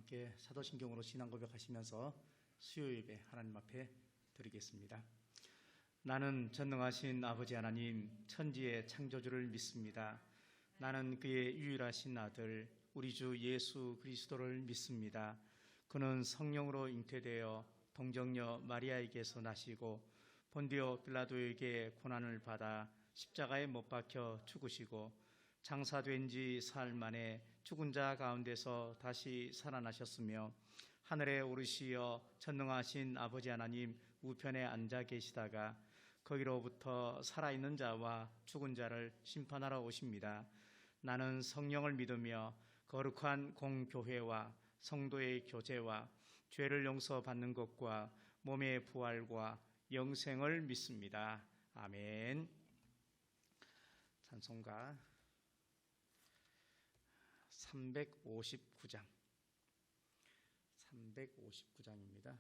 함께 사도신경으로 신앙 고백하시면서 수요 예배 하나님 앞에 드리겠습니다. 나는 전능하신 아버지 하나님, 천지의 창조주를 믿습니다. 나는 그의 유일하신 아들 우리 주 예수 그리스도를 믿습니다. 그는 성령으로 잉태되어 동정녀 마리아에게서 나시고 본디오 빌라도에게 고난을 받아 십자가에 못 박혀 죽으시고 장사된 지 사흘 만에 죽은 자 가운데서 다시 살아나셨으며 하늘에 오르시어 전능하신 아버지 하나님 우편에 앉아 계시다가 거기로부터 살아있는 자와 죽은 자를 심판하러 오십니다. 나는 성령을 믿으며 거룩한 공교회와 성도의 교제와 죄를 용서받는 것과 몸의 부활과 영생을 믿습니다. 아멘. 찬송가 359장입니다.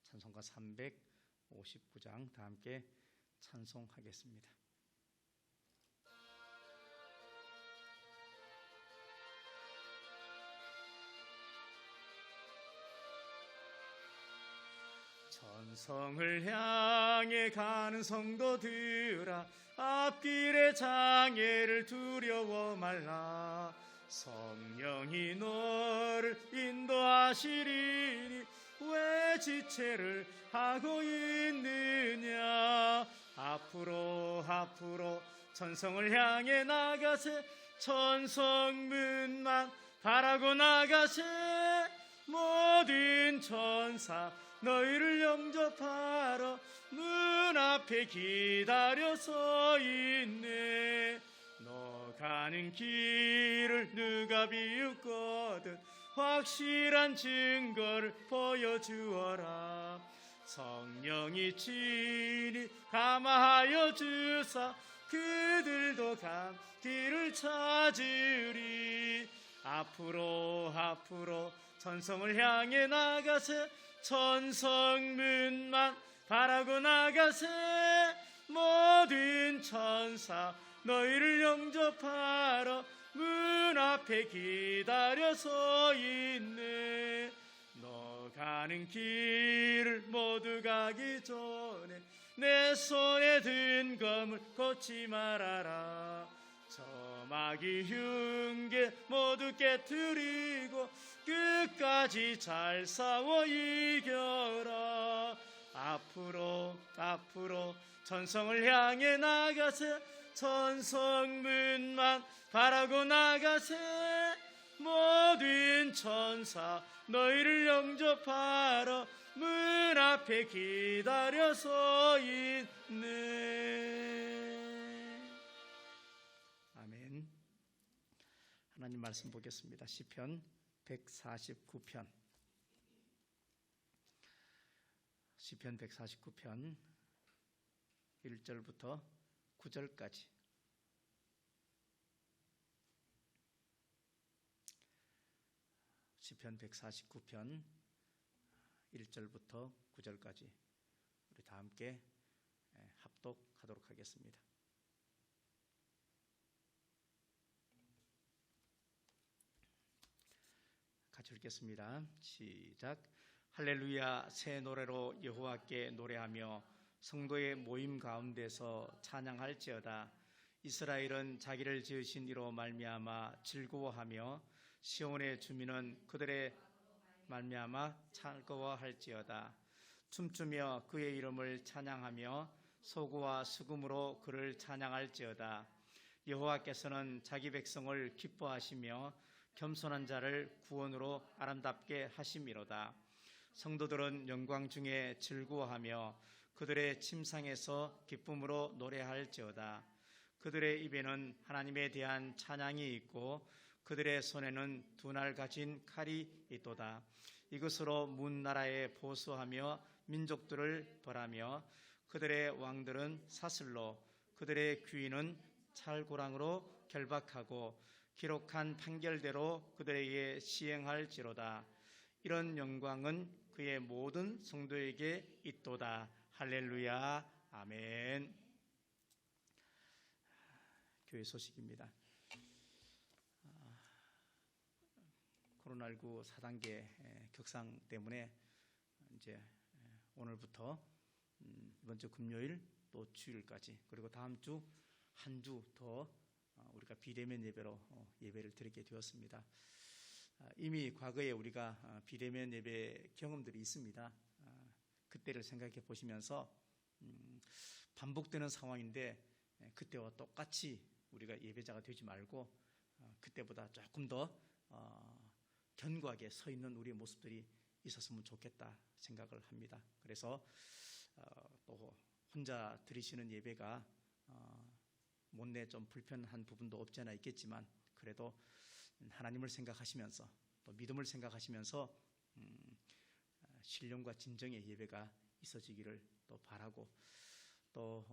찬송가 359장 다 함께 찬송하겠습니다. 천성을 향해 가는 성도들아, 앞길의 장애를 두려워 말라. 성령이 너를 인도하시리니 왜 지체를 하고 있느냐. 앞으로 천성을 향해 나가세. 천성문만 바라고 나가세. 모든 천사 너희를 영접하러 문 앞에 기다려 서 있네. 너 가는 길을 누가 비웃거든 확실한 증거를 보여주어라. 성령이 친히 감화하여 주사 그들도 간 길을 찾으리. 앞으로 천성을 향해 나가세. 천성문만 바라고 나가세. 모든 천사 너희를 영접하러 문 앞에 기다려 서 있네. 너 가는 길을 모두 가기 전에 내 손에 든 검을 꽂지 말아라. 저 마귀 흉계 모두 깨트리고 끝까지 잘 싸워 이겨라. 앞으로 천성을 향해 나가세. 천성문만 바라고 나가세. 모든 천사 너희를 영접하러 문 앞에 기다려 서 있네. 아멘. 하나님 말씀 보겠습니다. 시편 149편 1절부터 9절까지. 시편 149편 1절부터 9절까지 우리 다 함께 합독하도록 하겠습니다. 같이 읽겠습니다. 시작. 할렐루야. 새 노래로 여호와께 노래하며 성도의 모임 가운데서 찬양할지어다. 이스라엘은 자기를 지으신 이로 말미암아 즐거워하며 시온의 주민은 그들의 말미암아 즐거워할지어다. 춤추며 그의 이름을 찬양하며 소고와 수금으로 그를 찬양할지어다. 여호와께서는 자기 백성을 기뻐하시며 겸손한 자를 구원으로 아름답게 하심이로다. 성도들은 영광 중에 즐거워하며 그들의 침상에서 기쁨으로 노래할지어다. 그들의 입에는 하나님에 대한 찬양이 있고 그들의 손에는 두 날 가진 칼이 있도다. 이것으로 문 나라에 보수하며 민족들을 벌하며 그들의 왕들은 사슬로 그들의 귀인은 찰고랑으로 결박하고 기록한 판결대로 그들에게 시행할지로다. 이런 영광은 그의 모든 성도에게 있도다. 할렐루야. 아멘. 교회 소식입니다. 코로나19 4단계 격상 때문에 이제 오늘부터 이번 주 금요일 또 주일까지, 그리고 다음 주 한 주 더 우리가 비대면 예배로 예배를 드리게 되었습니다. 이미 과거에 우리가 비대면 예배 경험들이 있습니다. 그때를 생각해 보시면서 반복되는 상황인데 그때와 똑같이 우리가 예배자가 되지 말고 그때보다 조금 더 견고하게 서 있는 우리의 모습들이 있었으면 좋겠다 생각을 합니다. 그래서 또 혼자 드리시는 예배가 못내 좀 불편한 부분도 없지 않아 있겠지만, 그래도 하나님을 생각하시면서 또 믿음을 생각하시면서 신령과 진정의 예배가 있어지기를 또 바라고, 또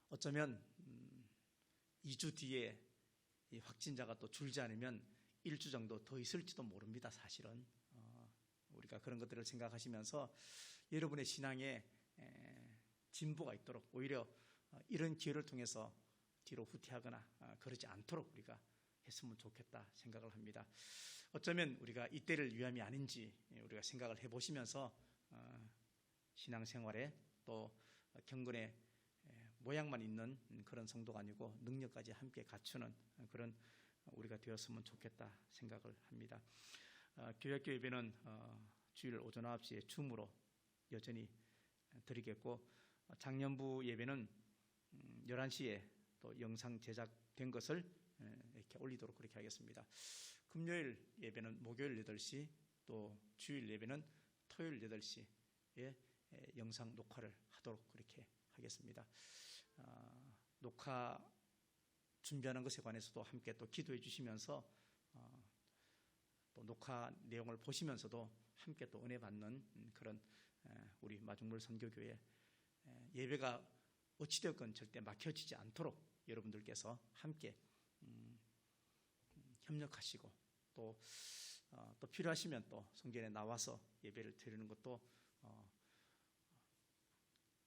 어쩌면 2주 뒤에 이 확진자가 또 줄지 않으면 1주 정도 더 있을지도 모릅니다. 사실은 우리가 그런 것들을 생각하시면서 여러분의 신앙에 진보가 있도록, 오히려 이런 기회를 통해서 뒤로 후퇴하거나 그러지 않도록 우리가 했으면 좋겠다 생각을 합니다. 어쩌면 우리가 이때를 위함이 아닌지 우리가 생각을 해보시면서 신앙생활에 또 경건의 모양만 있는 그런 성도가 아니고 능력까지 함께 갖추는 그런 우리가 되었으면 좋겠다 생각을 합니다. 교회학교 예배는 주일 오전 9시에 줌으로 여전히 드리겠고, 작년부 예배는 11시에 또 영상 제작된 것을 이렇게 올리도록 그렇게 하겠습니다. 금요일 예배는 목요일 8시, 또 주일 예배는 토요일 8시에 영상 녹화를 하도록 그렇게 하겠습니다. 녹화 준비하는 것에 관해서도 함께 또 기도해 주시면서 또 녹화 내용을 보시면서도 함께 또 은혜 받는 그런 우리 마중물 선교교회 예배가 어찌되었건 절대 막혀지지 않도록 여러분들께서 함께 협력하시고 또 필요하시면 또 성전에 나와서 예배를 드리는 것도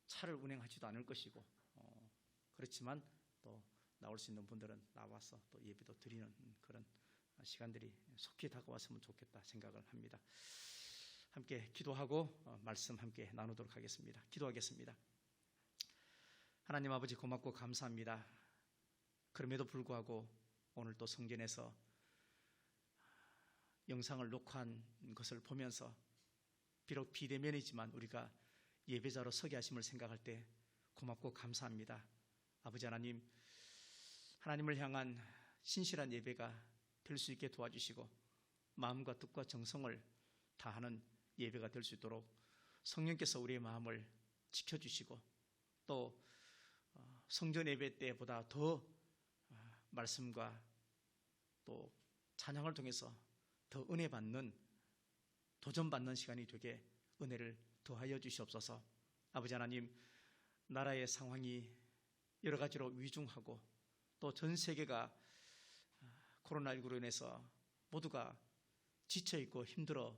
차를 운행하지도 않을 것이고, 그렇지만 또 나올 수 있는 분들은 나와서 또 예배도 드리는 그런 시간들이 속히 다가왔으면 좋겠다 생각을 합니다. 함께 기도하고 말씀 함께 나누도록 하겠습니다. 기도하겠습니다. 하나님 아버지, 고맙고 감사합니다. 그럼에도 불구하고 오늘 또 성전에서 영상을 녹화한 것을 보면서 비록 비대면이지만 우리가 예배자로 서게 하심을 생각할 때 고맙고 감사합니다. 아버지 하나님, 하나님을 향한 신실한 예배가 될 수 있게 도와주시고 마음과 뜻과 정성을 다하는 예배가 될 수 있도록 성령께서 우리의 마음을 지켜주시고, 또 성전 예배 때보다 더 말씀과 또 찬양을 통해서 더 은혜 받는, 도전받는 시간이 되게 은혜를 더하여 주시옵소서. 아버지 하나님, 나라의 상황이 여러 가지로 위중하고 또 전 세계가 코로나19로 인해서 모두가 지쳐있고 힘들어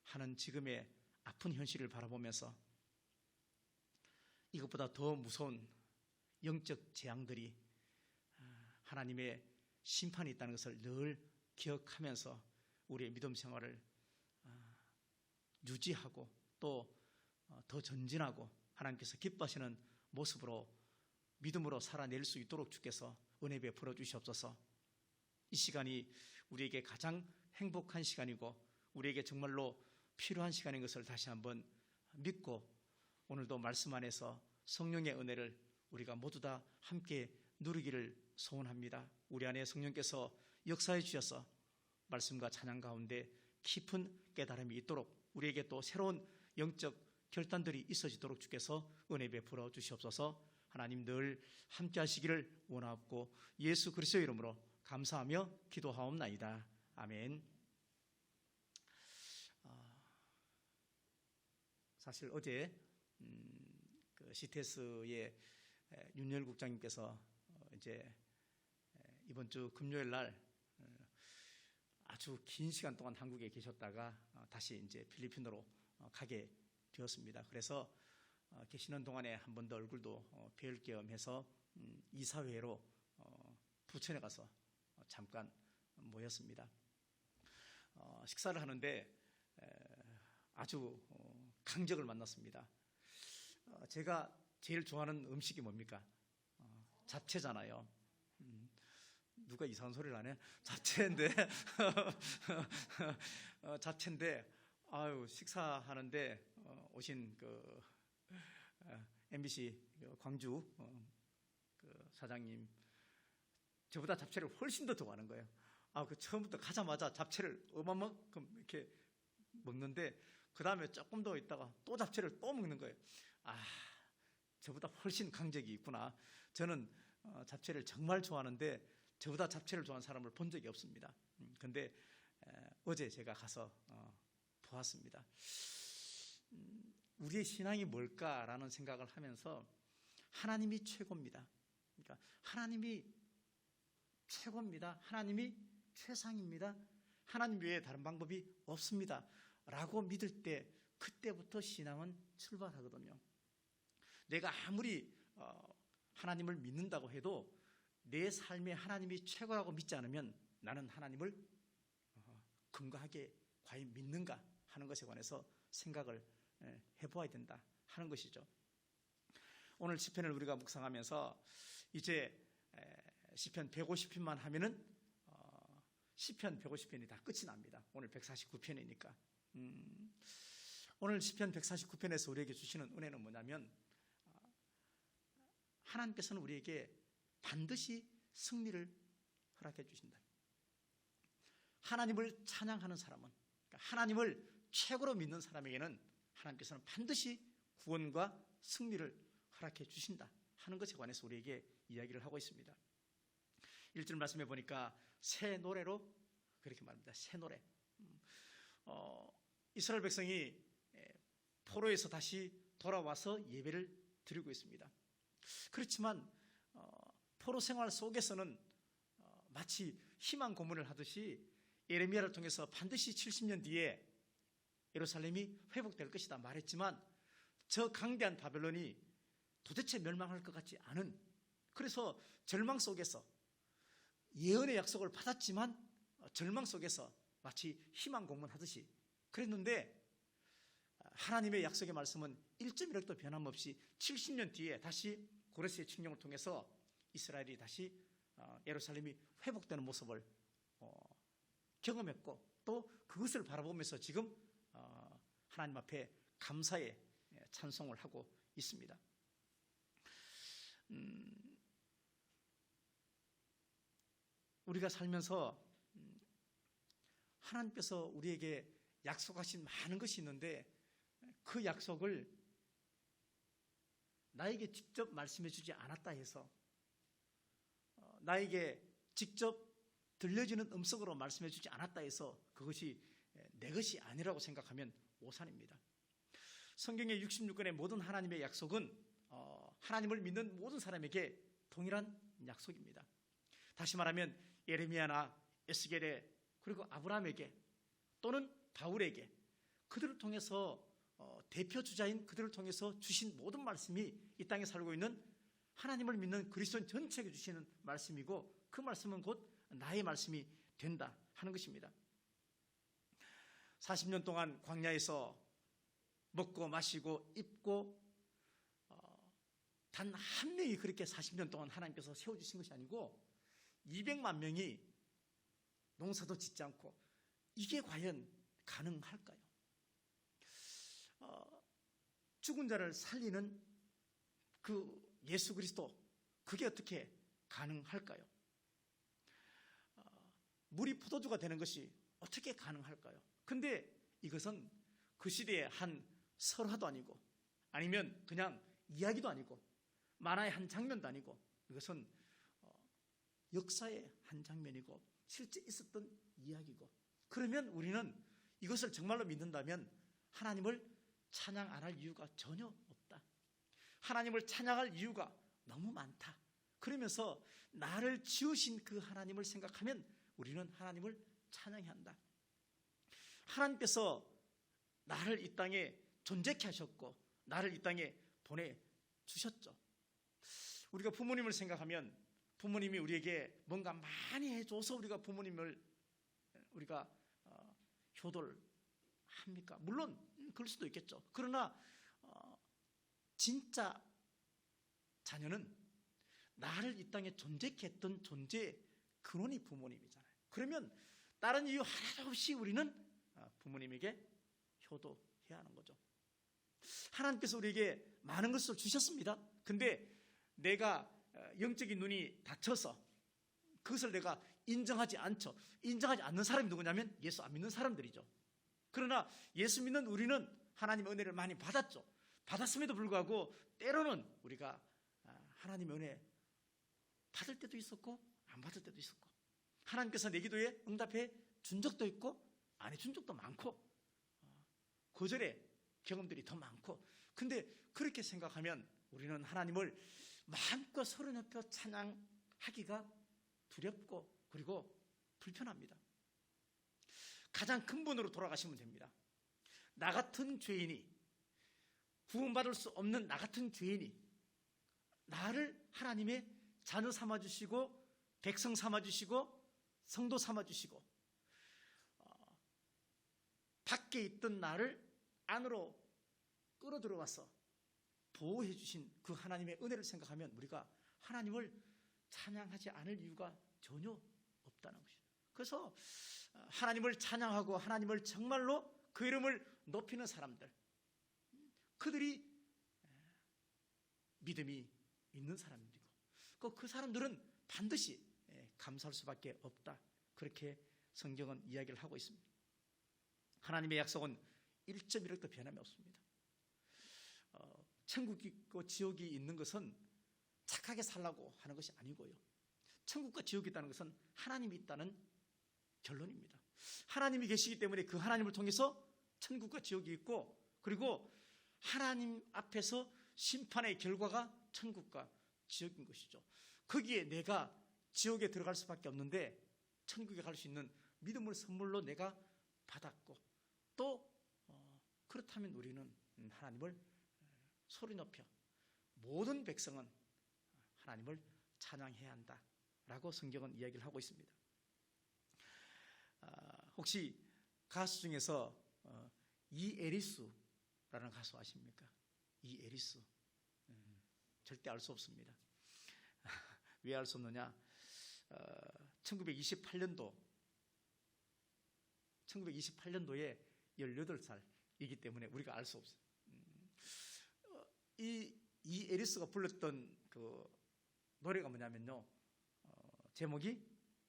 하는 지금의 아픈 현실을 바라보면서 이것보다 더 무서운 영적 재앙들이 하나님의 심판이 있다는 것을 늘 기억하면서 우리의 믿음 생활을 유지하고 또 더 전진하고 하나님께서 기뻐하시는 모습으로 믿음으로 살아낼 수 있도록 주께서 은혜 베풀어 주시옵소서. 이 시간이 우리에게 가장 행복한 시간이고 우리에게 정말로 필요한 시간인 것을 다시 한번 믿고, 오늘도 말씀 안에서 성령의 은혜를 우리가 모두 다 함께 누리기를 소원합니다. 우리 안에 성령께서 역사해 주셔서 말씀과 찬양 가운데 깊은 깨달음이 있도록, 우리에게 또 새로운 영적 결단들이 있어지도록 주께서 은혜 베풀어 주시옵소서. 하나님 늘 함께 하시기를 원하옵고 예수 그리스도의 이름으로 감사하며 기도하옵나이다. 아멘. 사실 어제 그 CTS의 윤열 국장님께서 이제 이번 주 금요일 날 아주 긴 시간 동안 한국에 계셨다가 다시 이제 필리핀으로 가게 되었습니다. 그래서 계시는 동안에 한 번 더 얼굴도 뵐 겸 해서 이사회로 부천에 가서 잠깐 모였습니다. 식사를 하는데 아주 강적을 만났습니다. 제가 제일 좋아하는 음식이 뭡니까? 잡채잖아요. 누가 이상한 소리를 하네? 잡채인데 잡채인데 식사하는데 오신 그 MBC 광주 그 사장님 저보다 잡채를 훨씬 더 좋아하는 거예요. 그 처음부터 가자마자 잡채를 어마어마큼 이렇게 먹는데 그 다음에 조금 더 있다가 또 잡채를 또 먹는 거예요. 저보다 훨씬 강적이 있구나. 저는 잡채를 정말 좋아하는데 저보다 잡채를 좋아하는 사람을 본 적이 없습니다. 근데 어제 제가 가서 보았습니다. 우리의 신앙이 뭘까라는 생각을 하면서 하나님이 최고입니다. 그러니까 하나님이 최고입니다. 하나님이 최상입니다. 하나님 외에 다른 방법이 없습니다. 라고 믿을 때 그때부터 신앙은 출발하거든요. 내가 아무리 하나님을 믿는다고 해도 내 삶에 하나님이 최고라고 믿지 않으면 나는 하나님을 근거하게 과연 믿는가 하는 것에 관해서 생각을 해보아야 된다 하는 것이죠. 오늘 시편을 우리가 묵상하면서 이제 시편 150편만 하면은 시편 150편이 다 끝이 납니다. 오늘 149편이니까. 오늘 시편 149편에서 우리에게 주시는 은혜는 뭐냐면 하나님께서는 우리에게 반드시 승리를 허락해 주신다. 하나님을 찬양하는 사람은, 그러니까 하나님을 최고로 믿는 사람에게는 하나님께서는 반드시 구원과 승리를 허락해 주신다 하는 것에 관해서 우리에게 이야기를 하고 있습니다. 1절 말씀해 보니까 새 노래로 그렇게 말합니다. 새 노래. 이스라엘 백성이 포로에서 다시 돌아와서 예배를 드리고 있습니다. 그렇지만 포로 생활 속에서는 마치 희망 고문을 하듯이 예레미야를 통해서 반드시 70년 뒤에 예루살렘이 회복될 것이다 말했지만 저 강대한 바벨론이 도대체 멸망할 것 같지 않은, 그래서 절망 속에서 예언의 약속을 받았지만 절망 속에서 마치 희망 고문하듯이 그랬는데 하나님의 약속의 말씀은 1.1획도 변함없이 70년 뒤에 다시 고레스의 칙령을 통해서 이스라엘이 다시 예루살렘이 회복되는 모습을 경험했고 또 그것을 바라보면서 지금 하나님 앞에 감사의 찬송을 하고 있습니다. 우리가 살면서 하나님께서 우리에게 약속하신 많은 것이 있는데 그 약속을 나에게 직접 말씀해 주지 않았다 해서 나에게 직접 들려지는 음성으로 말씀해 주지 않았다 해서 그것이 내 것이 아니라고 생각하면 오산입니다. 성경의 66권의 모든 하나님의 약속은 하나님을 믿는 모든 사람에게 동일한 약속입니다. 다시 말하면 예레미야나 에스겔에 그리고 아브라함에게 또는 바울에게 그들을 통해서 대표 주자인 그들을 통해서 주신 모든 말씀이 이 땅에 살고 있는 하나님을 믿는 그리스도인 전체에게 주시는 말씀이고 그 말씀은 곧 나의 말씀이 된다 하는 것입니다. 40년 동안 광야에서 먹고 마시고 입고 단 한 명이 그렇게 40년 동안 하나님께서 세워주신 것이 아니고 200만 명이 농사도 짓지 않고 이게 과연 가능할까요? 죽은 자를 살리는 그 예수 그리스도 그게 어떻게 가능할까요? 물이 포도주가 되는 것이 어떻게 가능할까요? 근데 이것은 그 시대의 한 설화도 아니고 아니면 그냥 이야기도 아니고 만화의 한 장면도 아니고 이것은 역사의 한 장면이고 실제 있었던 이야기고 그러면 우리는 이것을 정말로 믿는다면 하나님을 찬양 안 할 이유가 전혀 없다. 하나님을 찬양할 이유가 너무 많다. 그러면서 나를 지으신 그 하나님을 생각하면 우리는 하나님을 찬양해야 한다. 하나님께서 나를 이 땅에 존재케 하셨고 나를 이 땅에 보내주셨죠. 우리가 부모님을 생각하면 부모님이 우리에게 뭔가 많이 해줘서 우리가 부모님을 우리가 효도를 합니까? 물론 그럴 수도 있겠죠. 그러나 진짜 자녀는 나를 이 땅에 존재케 했던 존재의 근원이 부모님이잖아요. 그러면 다른 이유 하나도 없이 우리는 부모님에게 효도해야 하는 거죠. 하나님께서 우리에게 많은 것을 주셨습니다. 근데 내가 영적인 눈이 닫혀서 그것을 내가 인정하지 않는 사람이 누구냐면 예수 안 믿는 사람들이죠. 그러나 예수 믿는 우리는 하나님의 은혜를 많이 받았죠. 받았음에도 불구하고 때로는 우리가 하나님의 은혜 받을 때도 있었고 안 받을 때도 있었고, 하나님께서 내 기도에 응답해 준 적도 있고 안 해준 적도 많고, 거절의 경험들이 더 많고. 근데 그렇게 생각하면 우리는 하나님을 마음껏 소리 높여 찬양하기가 두렵고 그리고 불편합니다. 가장 근본으로 돌아가시면 됩니다. 나 같은 죄인이, 구원받을 수 없는 나 같은 죄인이 나를 하나님의 자녀 삼아주시고 백성 삼아주시고 성도 삼아주시고 밖에 있던 나를 안으로 끌어들어와서 보호해 주신 그 하나님의 은혜를 생각하면 우리가 하나님을 찬양하지 않을 이유가 전혀 없다는 것이죠. 그래서 하나님을 찬양하고 하나님을 정말로 그 이름을 높이는 사람들, 그들이 믿음이 있는 사람들이고 그 사람들은 반드시 감사할 수밖에 없다. 그렇게 성경은 이야기를 하고 있습니다. 하나님의 약속은 1.1획도 변함이 없습니다. 천국이 있고 지옥이 있는 것은 착하게 살라고 하는 것이 아니고요. 천국과 지옥이 있다는 것은 하나님이 있다는 결론입니다. 하나님이 계시기 때문에 그 하나님을 통해서 천국과 지옥이 있고, 그리고 하나님 앞에서 심판의 결과가 천국과 지옥인 것이죠. 거기에 내가 지옥에 들어갈 수밖에 없는데 천국에 갈 수 있는 믿음을 선물로 내가 받았고, 또 그렇다면 우리는 하나님을 소리 높여 모든 백성은 하나님을 찬양해야 한다라고 성경은 이야기를 하고 있습니다. 혹시 가수 중에서 이에리스라는 가수 아십니까? 이에리스. 절대 알 수 없습니다. 왜 알 수 없느냐? 1928년도에 18살이기 때문에 우리가 알 수 없어요. 이 에리스가 불렀던 그 노래가 뭐냐면요, 제목이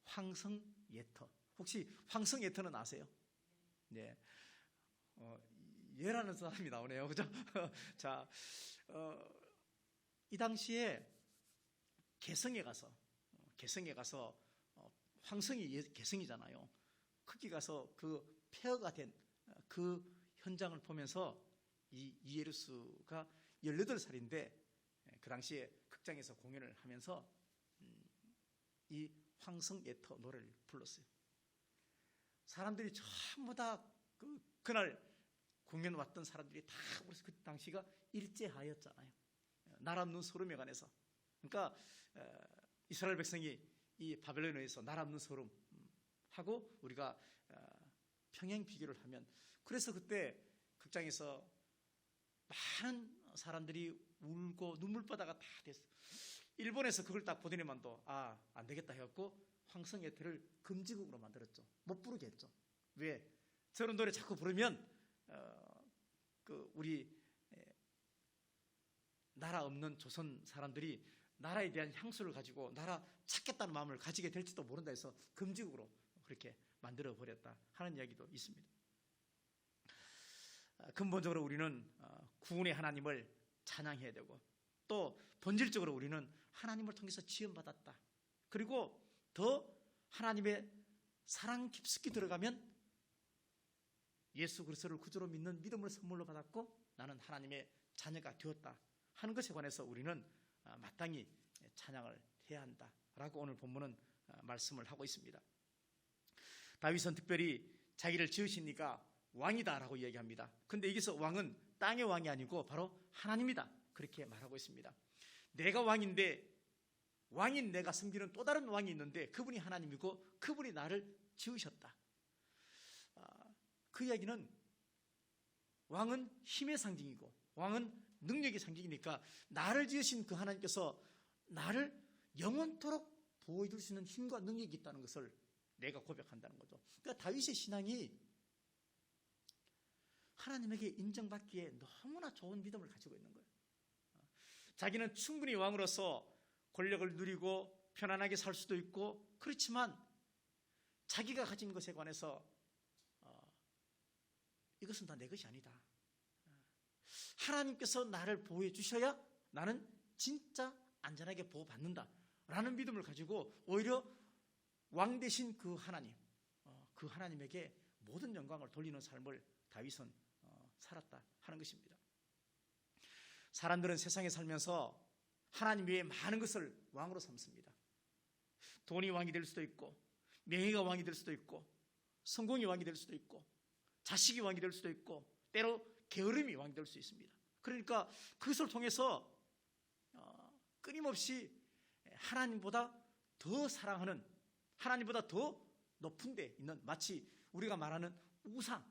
황성예터. 혹시 황성예터는 아세요? 네. 예라는 사람이 나오네요, 그죠? 자, 이 당시에 개성에 가서 황성이 개성이잖아요. 거기 가서 그 폐허가 된 그 현장을 보면서 이 이에리스가 18살인데 그 당시에 극장에서 공연을 하면서 이 황성예터 노래를 불렀어요. 사람들이 전부 다 그날 공연 왔던 사람들이 다, 그래서 그 당시가 일제하였잖아요. 나라 없는 소름에 관해서. 그러니까 이스라엘 백성이 이 바벨론에 의해서 나라 없는 소름 하고 우리가 평행 비교를 하면, 그래서 그때 극장에서 많은 사람들이 울고 눈물바다가 다 됐어요. 일본에서 그걸 딱 보더니만도 안 되겠다 해갖고 황성예터를 금지곡으로 만들었죠. 못 부르게 했죠. 왜? 저런 노래 자꾸 부르면 우리 나라 없는 조선 사람들이 나라에 대한 향수를 가지고 나라 찾겠다는 마음을 가지게 될지도 모른다 해서 금지곡으로 그렇게 만들어 버렸다 하는 이야기도 있습니다. 근본적으로 우리는 구원의 하나님을 찬양해야 되고, 또 본질적으로 우리는 하나님을 통해서 지원받았다. 그리고 더 하나님의 사랑 깊숙이 들어가면 예수 그리스도를 구주로 믿는 믿음을 선물로 받았고 나는 하나님의 자녀가 되었다 하는 것에 관해서 우리는 마땅히 찬양을 해야 한다라고 오늘 본문은 말씀을 하고 있습니다. 다윗은 특별히 자기를 지으시니까 왕이다라고 이야기합니다. 근데 여기서 왕은 땅의 왕이 아니고 바로 하나님이다. 그렇게 말하고 있습니다. 내가 왕인데 왕인 내가 섬기는 또 다른 왕이 있는데 그분이 하나님이고 그분이 나를 지으셨다. 그 이야기는 왕은 힘의 상징이고 왕은 능력의 상징이니까 나를 지으신 그 하나님께서 나를 영원토록 보호해 줄 수 있는 힘과 능력이 있다는 것을 내가 고백한다는 거죠. 그러니까 다윗의 신앙이 하나님에게 인정받기에 너무나 좋은 믿음을 가지고 있는 거예요. 자기는 충분히 왕으로서 권력을 누리고 편안하게 살 수도 있고 그렇지만 자기가 가진 것에 관해서 이것은 다 내 것이 아니다. 하나님께서 나를 보호해 주셔야 나는 진짜 안전하게 보호받는다 라는 믿음을 가지고 오히려 왕 대신 그 하나님, 그 하나님에게 모든 영광을 돌리는 삶을 다윗은 살았다 하는 것입니다. 사람들은 세상에 살면서 하나님 외에 많은 것을 왕으로 삼습니다. 돈이 왕이 될 수도 있고 명예가 왕이 될 수도 있고 성공이 왕이 될 수도 있고 자식이 왕이 될 수도 있고 때로 게으름이 왕이 될 수 있습니다. 그러니까 그것을 통해서 끊임없이 하나님보다 더 사랑하는, 하나님보다 더 높은 데 있는, 마치 우리가 말하는 우상,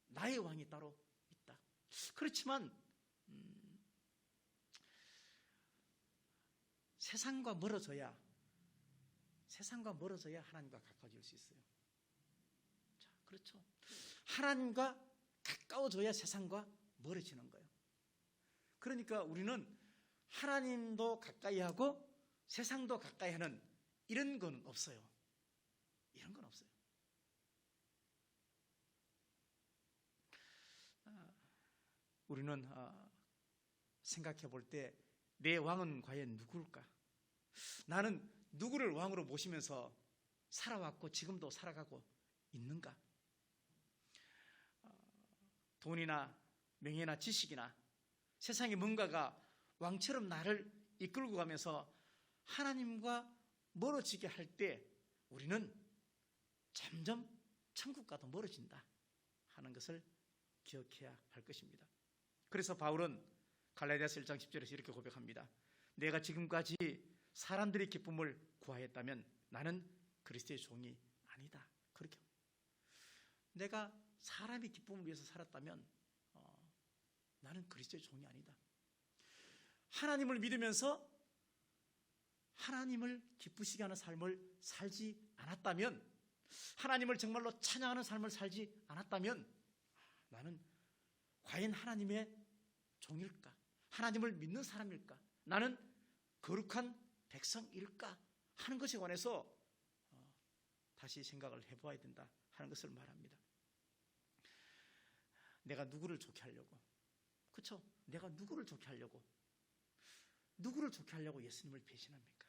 나의 왕이 따로 있다. 그렇지만 세상과 멀어져야 하나님과 가까워질 수 있어요. 자, 그렇죠. 하나님과 가까워져야 세상과 멀어지는 거예요. 그러니까 우리는 하나님도 가까이 하고 세상도 가까이 하는 이런 건 없어요. 이런 건 없어요. 우리는 생각해 볼 때 내 왕은 과연 누구일까? 나는 누구를 왕으로 모시면서 살아왔고 지금도 살아가고 있는가? 돈이나 명예나 지식이나 세상의 뭔가가 왕처럼 나를 이끌고 가면서 하나님과 멀어지게 할 때 우리는 점점 천국과도 멀어진다 하는 것을 기억해야 할 것입니다. 그래서 바울은 갈라디아서 1장 10절에서 이렇게 고백합니다. 내가 지금까지 사람들의 기쁨을 구하였다면 나는 그리스도의 종이 아니다. 그렇게 내가 사람의 기쁨을 위해서 살았다면 나는 그리스도의 종이 아니다. 하나님을 믿으면서 하나님을 기쁘시게 하는 삶을 살지 않았다면, 하나님을 정말로 찬양하는 삶을 살지 않았다면 나는 과연 하나님의 종일까? 하나님을 믿는 사람일까? 나는 거룩한 백성일까? 하는 것에 관해서 다시 생각을 해보아야 된다 하는 것을 말합니다. 내가 누구를 좋게 하려고, 그렇죠? 내가 누구를 좋게 하려고 예수님을 배신합니까?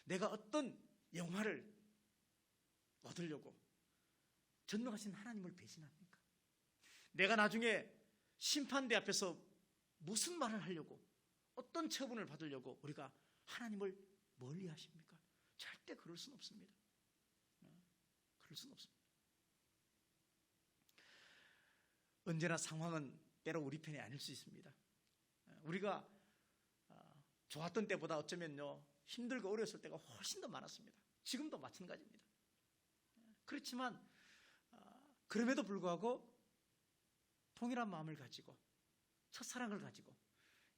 내가 어떤 영화를 얻으려고 전능하신 하나님을 배신합니까? 내가 나중에 심판대 앞에서 무슨 말을 하려고, 어떤 처분을 받으려고 우리가 하나님을 멀리 하십니까? 절대 그럴 수는 없습니다. 그럴 수는 없습니다. 언제나 상황은 때로 우리 편이 아닐 수 있습니다. 우리가 좋았던 때보다 어쩌면요 힘들고 어려웠을 때가 훨씬 더 많았습니다. 지금도 마찬가지입니다. 그렇지만 그럼에도 불구하고 동일한 마음을 가지고 첫사랑을 가지고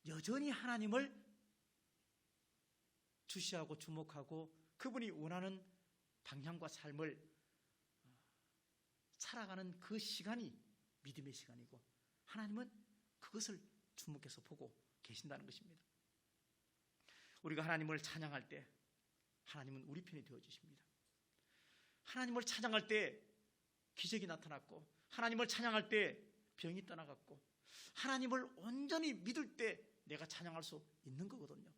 여전히 하나님을 주시하고 주목하고 그분이 원하는 방향과 삶을 살아가는 그 시간이 믿음의 시간이고 하나님은 그것을 주목해서 보고 계신다는 것입니다. 우리가 하나님을 찬양할 때 하나님은 우리 편이 되어주십니다. 하나님을 찬양할 때 기적이 나타났고 하나님을 찬양할 때 병이 떠나갔고 하나님을 온전히 믿을 때 내가 찬양할 수 있는 거거든요.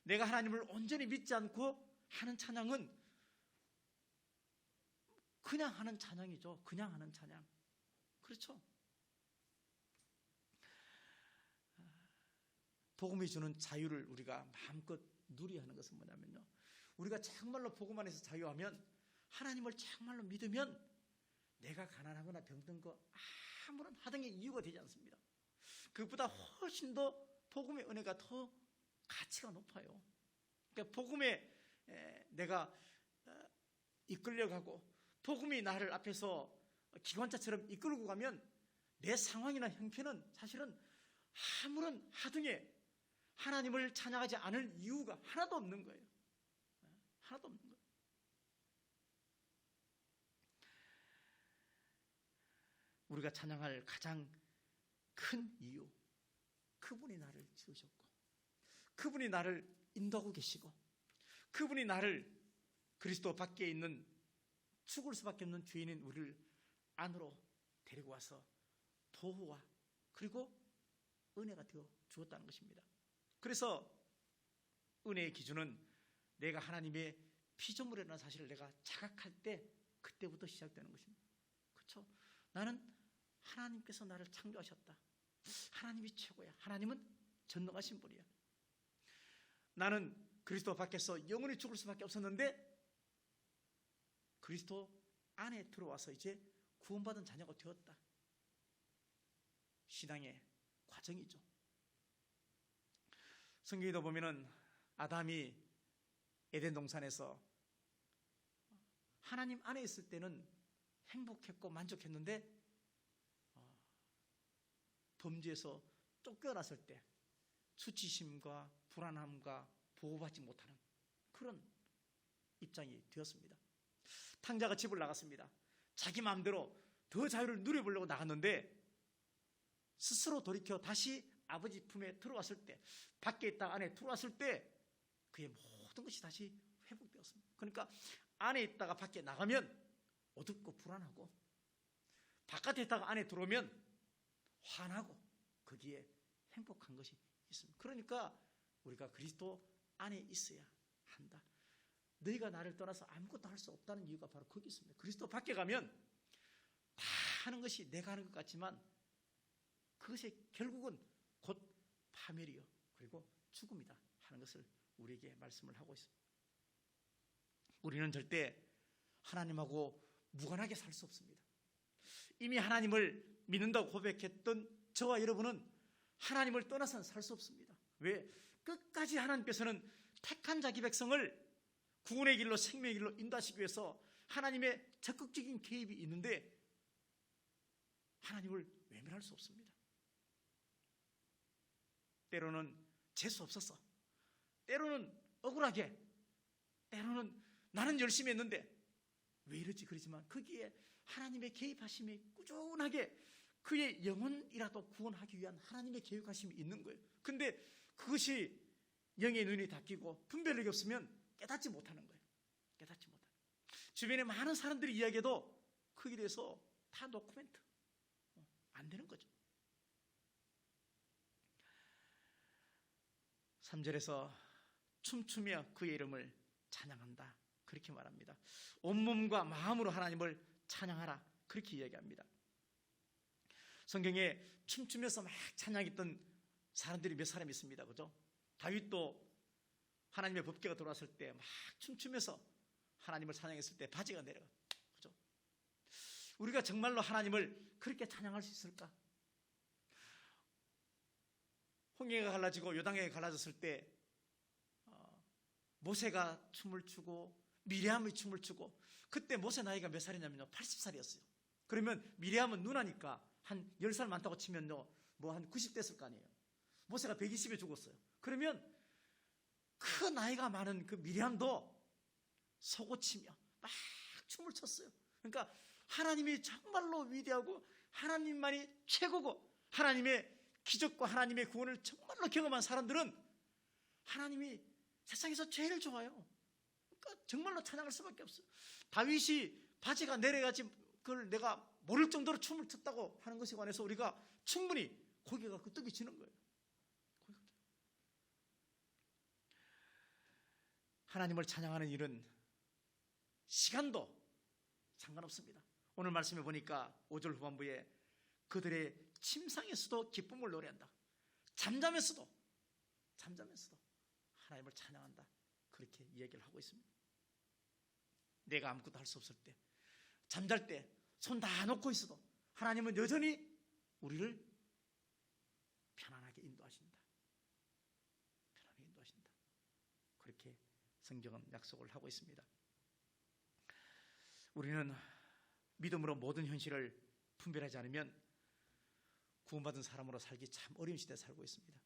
내가 하나님을 온전히 믿지 않고 하는 찬양은 그냥 하는 찬양이죠. 그냥 하는 찬양. 그렇죠? 복음이 주는 자유를 우리가 마음껏 누리하는 것은 뭐냐면요, 우리가 정말로 복음 안에서 자유하면, 하나님을 정말로 믿으면 내가 가난하거나 병든 거 아무런 하등의 이유가 되지 않습니다. 그보다 훨씬 더 복음의 은혜가 더 가치가 높아요. 그러니까 복음에 내가 이끌려가고 복음이 나를 앞에서 기관차처럼 이끌고 가면 내 상황이나 형편은 사실은 아무런 하등에 하나님을 찬양하지 않을 이유가 하나도 없는 거예요. 하나도 없는 거예요. 우리가 찬양할 가장 큰 이유, 그분이 나를 지으셨고 그분이 나를 인도하고 계시고 그분이 나를 그리스도 밖에 있는 죽을 수밖에 없는 죄인인 우리를 안으로 데리고 와서 보호와 그리고 은혜가 되어 주었다는 것입니다. 그래서 은혜의 기준은 내가 하나님의 피조물이라는 사실을 내가 자각할 때 그때부터 시작되는 것입니다. 그렇죠? 나는 하나님께서 나를 창조하셨다. 하나님이 최고야. 하나님은 전능하신 분이야. 나는 그리스도 밖에서 영원히 죽을 수밖에 없었는데 그리스도 안에 들어와서 이제 구원받은 자녀가 되었다. 신앙의 과정이죠. 성경에도 보면은 아담이 에덴 동산에서 하나님 안에 있을 때는 행복했고 만족했는데 범죄에서 쫓겨났을 때 수치심과 불안함과 보호받지 못하는 그런 입장이 되었습니다. 탕자가 집을 나갔습니다. 자기 마음대로 더 자유를 누려보려고 나갔는데 스스로 돌이켜 다시 아버지 품에 들어왔을 때, 밖에 있다가 안에 들어왔을 때 그의 모든 것이 다시 회복되었습니다. 그러니까 안에 있다가 밖에 나가면 어둡고 불안하고 바깥에 있다가 안에 들어오면 환하고 거기에 행복한 것이 있습니다. 그러니까 우리가 그리스도 안에 있어야 한다. 너희가 나를 떠나서 아무것도 할 수 없다는 이유가 바로 거기 있습니다. 그리스도 밖에 가면 다 하는 것이 내가 하는 것 같지만 그것이 결국은 곧 파멸이요 그리고 죽음이다 하는 것을 우리에게 말씀을 하고 있습니다. 우리는 절대 하나님하고 무관하게 살 수 없습니다. 이미 하나님을 믿는다고 고백했던 저와 여러분은 하나님을 떠나서는 살 수 없습니다. 왜? 끝까지 하나님께서는 택한 자기 백성을 구원의 길로 생명의 길로 인도하시기 위해서 하나님의 적극적인 개입이 있는데 하나님을 외면할 수 없습니다. 때로는 재수 없었어. 때로는 억울하게, 때로는 나는 열심히 했는데 왜 이러지 그러지만 거기에 하나님의 개입하심이 꾸준하게 그의 영혼이라도 구원하기 위한 하나님의 계획하심이 있는 거예요. 근데 그것이 영의 눈이 닫히고 분별력이 없으면 깨닫지 못하는 거예요. 깨닫지 못하는 거예요. 주변에 많은 사람들이 이야기해도 거기에 대해서 다 노코멘트. 안 되는 거죠. 3절에서 춤추며 그의 이름을 찬양한다. 그렇게 말합니다. 온몸과 마음으로 하나님을 찬양하라. 그렇게 이야기합니다. 성경에 춤추면서 막 찬양했던 사람들이 몇 사람 있습니다. 그죠? 다윗도 하나님의 법궤가 돌아왔을 때 막 춤추면서 하나님을 찬양했을 때 바지가 내려가. 그죠? 우리가 정말로 하나님을 그렇게 찬양할 수 있을까? 홍해가 갈라지고 요단강이 갈라졌을 때 모세가 춤을 추고 미리암이 춤을 추고 그때 모세 나이가 몇 살이냐면요 80살이었어요. 그러면 미리암은 누나니까 한 10살 많다고 치면요 뭐 한 90 됐을 거 아니에요. 모세가 120에 죽었어요. 그러면 그 나이가 많은 그 미리암도 서고치며 막 춤을 췄어요. 그러니까 하나님이 정말로 위대하고 하나님만이 최고고 하나님의 기적과 하나님의 구원을 정말로 경험한 사람들은 하나님이 세상에서 제일 좋아요. 그러니까 정말로 찬양할 수밖에 없어요. 다윗이 바지가 내려가지 그걸 내가 모를 정도로 춤을 췄다고 하는 것에 관해서 우리가 충분히 고개가 끄덕이 지는 거예요. 하나님을 찬양하는 일은 시간도 상관없습니다. 오늘 말씀해 보니까 5절 후반부에 그들의 침상에서도 기쁨을 노래한다. 잠자면서도 하나님을 찬양한다. 그렇게 이야기를 하고 있습니다. 내가 아무것도 할 수 없을 때, 잠잘 때 손 다 놓고 있어도 하나님은 여전히 우리를 성경은 약속을 하고 있습니다. 우리는 믿음으로 모든 현실을 분별하지 않으면 구원받은 사람으로 살기 참 어려운 시대에 살고 있습니다.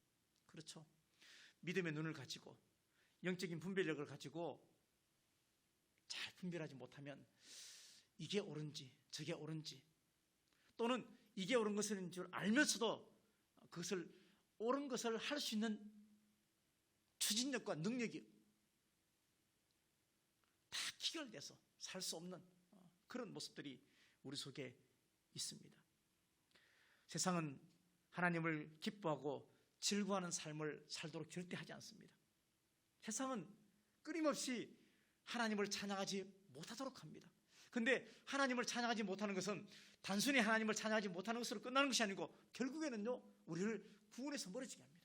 그렇죠? 믿음의 눈을 가지고 영적인 분별력을 가지고 잘 분별하지 못하면 이게 옳은지 저게 옳은지, 또는 이게 옳은 것인 줄 알면서도 그것을 옳은 것을 할 수 있는 추진력과 능력이 다 기결돼서 살 수 없는 그런 모습들이 우리 속에 있습니다. 세상은 하나님을 기뻐하고 즐거워하는 삶을 살도록 절대 하지 않습니다. 세상은 끊임없이 하나님을 찬양하지 못하도록 합니다. 그런데 하나님을 찬양하지 못하는 것은 단순히 하나님을 찬양하지 못하는 것으로 끝나는 것이 아니고 결국에는요, 우리를 구원에서 멀어지게 합니다.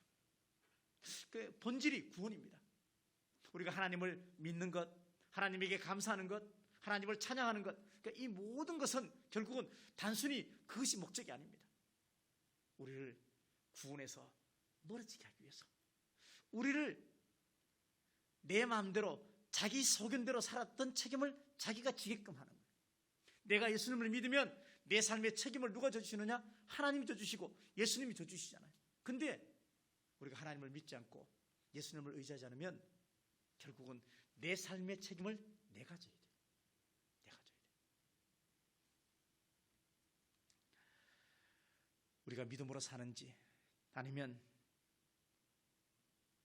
그 본질이 구원입니다. 우리가 하나님을 믿는 것, 하나님에게 감사하는 것, 하나님을 찬양하는 것, 그러니까 이 모든 것은 결국은 단순히 그것이 목적이 아닙니다. 우리를 구원에서 멀어지게 하기 위해서, 우리를 내 마음대로 자기 소견대로 살았던 책임을 자기가 지게끔 하는 거예요. 내가 예수님을 믿으면 내 삶의 책임을 누가 져주시느냐? 하나님이 져주시고 예수님이 져주시잖아요. 근데 우리가 하나님을 믿지 않고 예수님을 의지하지 않으면 결국은 내 삶의 책임을 내가 져야 돼요. 내가 져야 돼요. 우리가 믿음으로 사는지 아니면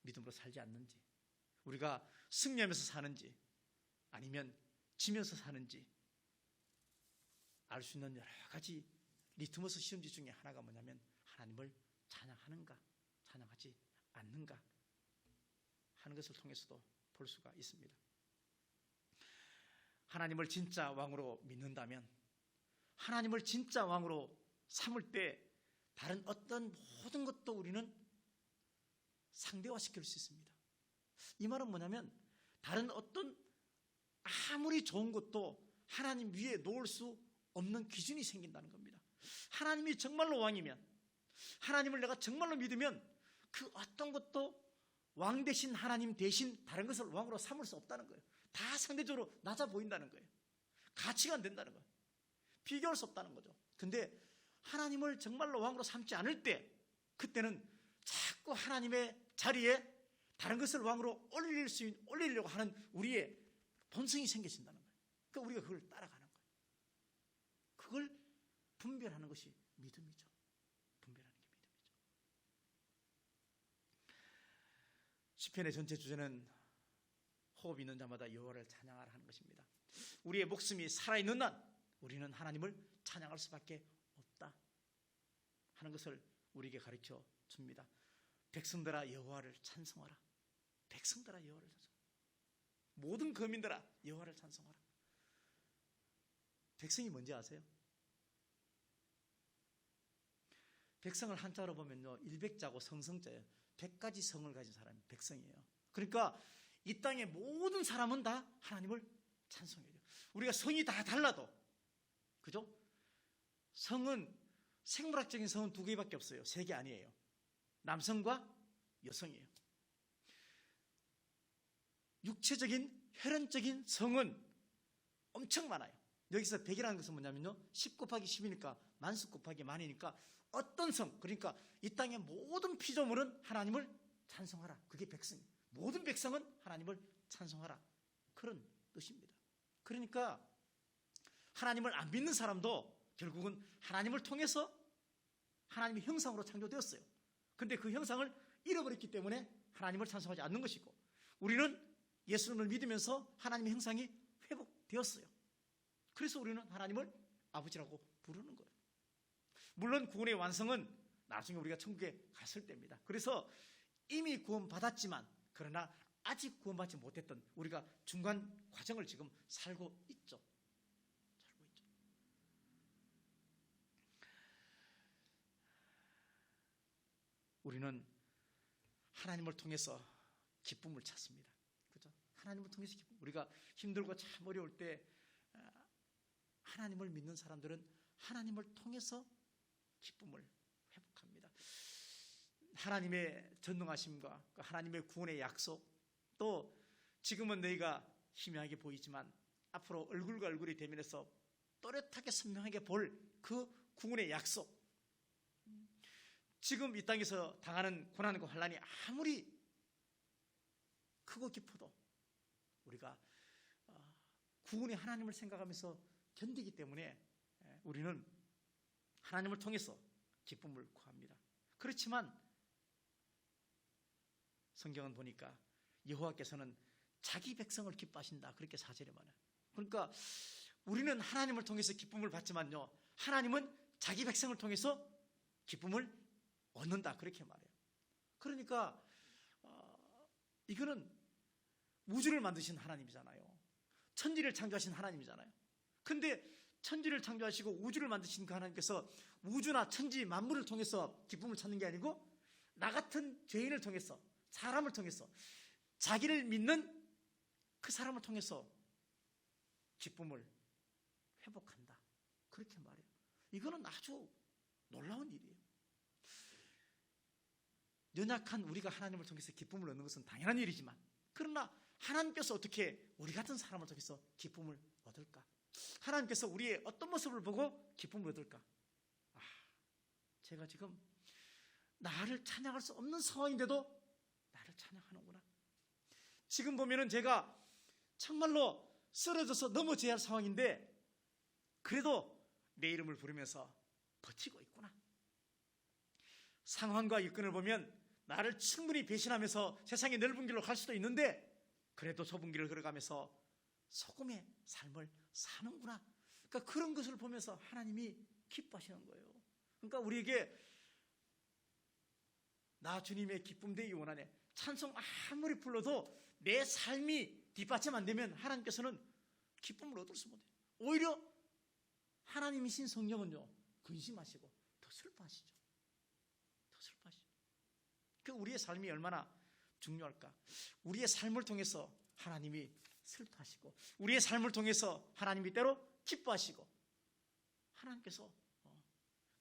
믿음으로 살지 않는지, 우리가 승리하면서 사는지 아니면 지면서 사는지 알 수 있는 여러 가지 리트머스 시험지 중에 하나가 뭐냐면 하나님을 찬양하는가 찬양하지 않는가 하는 것을 통해서도 볼 수가 있습니다. 하나님을 진짜 왕으로 믿는다면, 하나님을 진짜 왕으로 삼을 때 다른 어떤 모든 것도 우리는 상대화시킬 수 있습니다. 이 말은 뭐냐면 다른 어떤 아무리 좋은 것도 하나님 위에 놓을 수 없는 기준이 생긴다는 겁니다. 하나님이 정말로 왕이면, 하나님을 내가 정말로 믿으면 그 어떤 것도 왕 대신 하나님 대신 다른 것을 왕으로 삼을 수 없다는 거예요. 다 상대적으로 낮아 보인다는 거예요. 가치가 안 된다는 거예요. 비교할 수 없다는 거죠. 근데 하나님을 정말로 왕으로 삼지 않을 때, 그때는 자꾸 하나님의 자리에 다른 것을 왕으로 올리려고 하는 우리의 본성이 생겨진다는 거예요. 그러니까 우리가 그걸 따라가는 거예요. 그걸 분별하는 것이 믿음이죠. 분별하는 게 믿음이죠. 시편의 전체 주제는 호흡 있는 자마다 여호와를 찬양하라 하는 것입니다. 우리의 목숨이 살아있는 한 우리는 하나님을 찬양할 수밖에 없다 하는 것을 우리에게 가르쳐 줍니다. 백성들아 여호와를 찬송하라. 백성들아 여호와를 찬송하라. 모든 거민들아 여호와를 찬송하라. 백성이 뭔지 아세요? 백성을 한자로 보면요, 일백자고 성성자예요. 100가지 성을 가진 사람이 백성이에요. 그러니까 이 땅의 모든 사람은 다 하나님을 찬송해야 돼요. 우리가 성이 다 달라도, 그죠? 성은, 생물학적인 성은 2개밖에 없어요. 3개 아니에요. 남성과 여성이에요. 육체적인, 혈연적인 성은 엄청 많아요. 여기서 100이라는 것은 뭐냐면요, 10 곱하기 10이니까 만수 곱하기 만이니까 어떤 성, 그러니까 이 땅의 모든 피조물은 하나님을 찬송하라. 그게 백성이에요. 모든 백성은 하나님을 찬송하라. 그런 뜻입니다. 그러니까 하나님을 안 믿는 사람도 결국은 하나님을 통해서 하나님의 형상으로 창조되었어요. 근데 그 형상을 잃어버렸기 때문에 하나님을 찬송하지 않는 것이고, 우리는 예수님을 믿으면서 하나님의 형상이 회복되었어요. 그래서 우리는 하나님을 아버지라고 부르는 거예요. 물론 구원의 완성은 나중에 우리가 천국에 갔을 때입니다. 그래서 이미 구원받았지만 그러나 아직 구원받지 못했던 우리가 중간 과정을 지금 살고 있죠. 우리는 하나님을 통해서 기쁨을 찾습니다. 그죠? 하나님을 통해서 기쁨. 우리가 힘들고 참 어려울 때 하나님을 믿는 사람들은 하나님을 통해서 기쁨을 회복합니다. 하나님의 전능하심과 하나님의 구원의 약속, 또 지금은 너희가 희미하게 보이지만 앞으로 얼굴과 얼굴이 대면해서 또렷하게 선명하게 볼 그 구원의 약속. 지금 이 땅에서 당하는 고난과 환난이 아무리 크고 깊어도 우리가 구원의 하나님을 생각하면서 견디기 때문에 우리는 하나님을 통해서 기쁨을 구합니다. 그렇지만 성경은 보니까 여호와께서는 자기 백성을 기뻐하신다, 그렇게 4절에 말해요. 그러니까 우리는 하나님을 통해서 기쁨을 받지만요, 하나님은 자기 백성을 통해서 기쁨을 얻는다, 그렇게 말해요. 그러니까 이거는 우주를 만드신 하나님이잖아요. 천지를 창조하신 하나님이잖아요. 근데 천지를 창조하시고 우주를 만드신 그 하나님께서 우주나 천지 만물을 통해서 기쁨을 찾는 게 아니고 나 같은 죄인을 통해서, 사람을 통해서, 자기를 믿는 그 사람을 통해서 기쁨을 회복한다, 그렇게 말해요. 이거는 아주 놀라운 일이에요. 연약한 우리가 하나님을 통해서 기쁨을 얻는 것은 당연한 일이지만, 그러나 하나님께서 어떻게 우리 같은 사람을 통해서 기쁨을 얻을까? 하나님께서 우리의 어떤 모습을 보고 기쁨을 얻을까? 제가 지금 나를 찬양할 수 없는 상황인데도 나를 찬양하는구나. 지금 보면은 제가 정말로 쓰러져서 넘어져야 할 상황인데 그래도 내 이름을 부르면서 버티고 있구나. 상황과 일꾼을 보면 나를 충분히 배신하면서 세상의 넓은 길로 갈 수도 있는데 그래도 좁은 길을 걸어가면서 소금의 삶을 사는구나. 그러니까 그런 것을 보면서 하나님이 기뻐하시는 거예요. 그러니까 우리에게 나 주님의 기쁨 되기 원하네, 찬송 아무리 불러도 내 삶이 뒷받침 안 되면 하나님께서는 기쁨을 얻을 수 못해요. 오히려 하나님이신 성령은요, 근심하시고 더 슬퍼하시죠. 더 슬퍼하시죠. 그 우리의 삶이 얼마나 중요할까? 우리의 삶을 통해서 하나님이 슬퍼하시고 우리의 삶을 통해서 하나님이 때로 기뻐하시고 하나님께서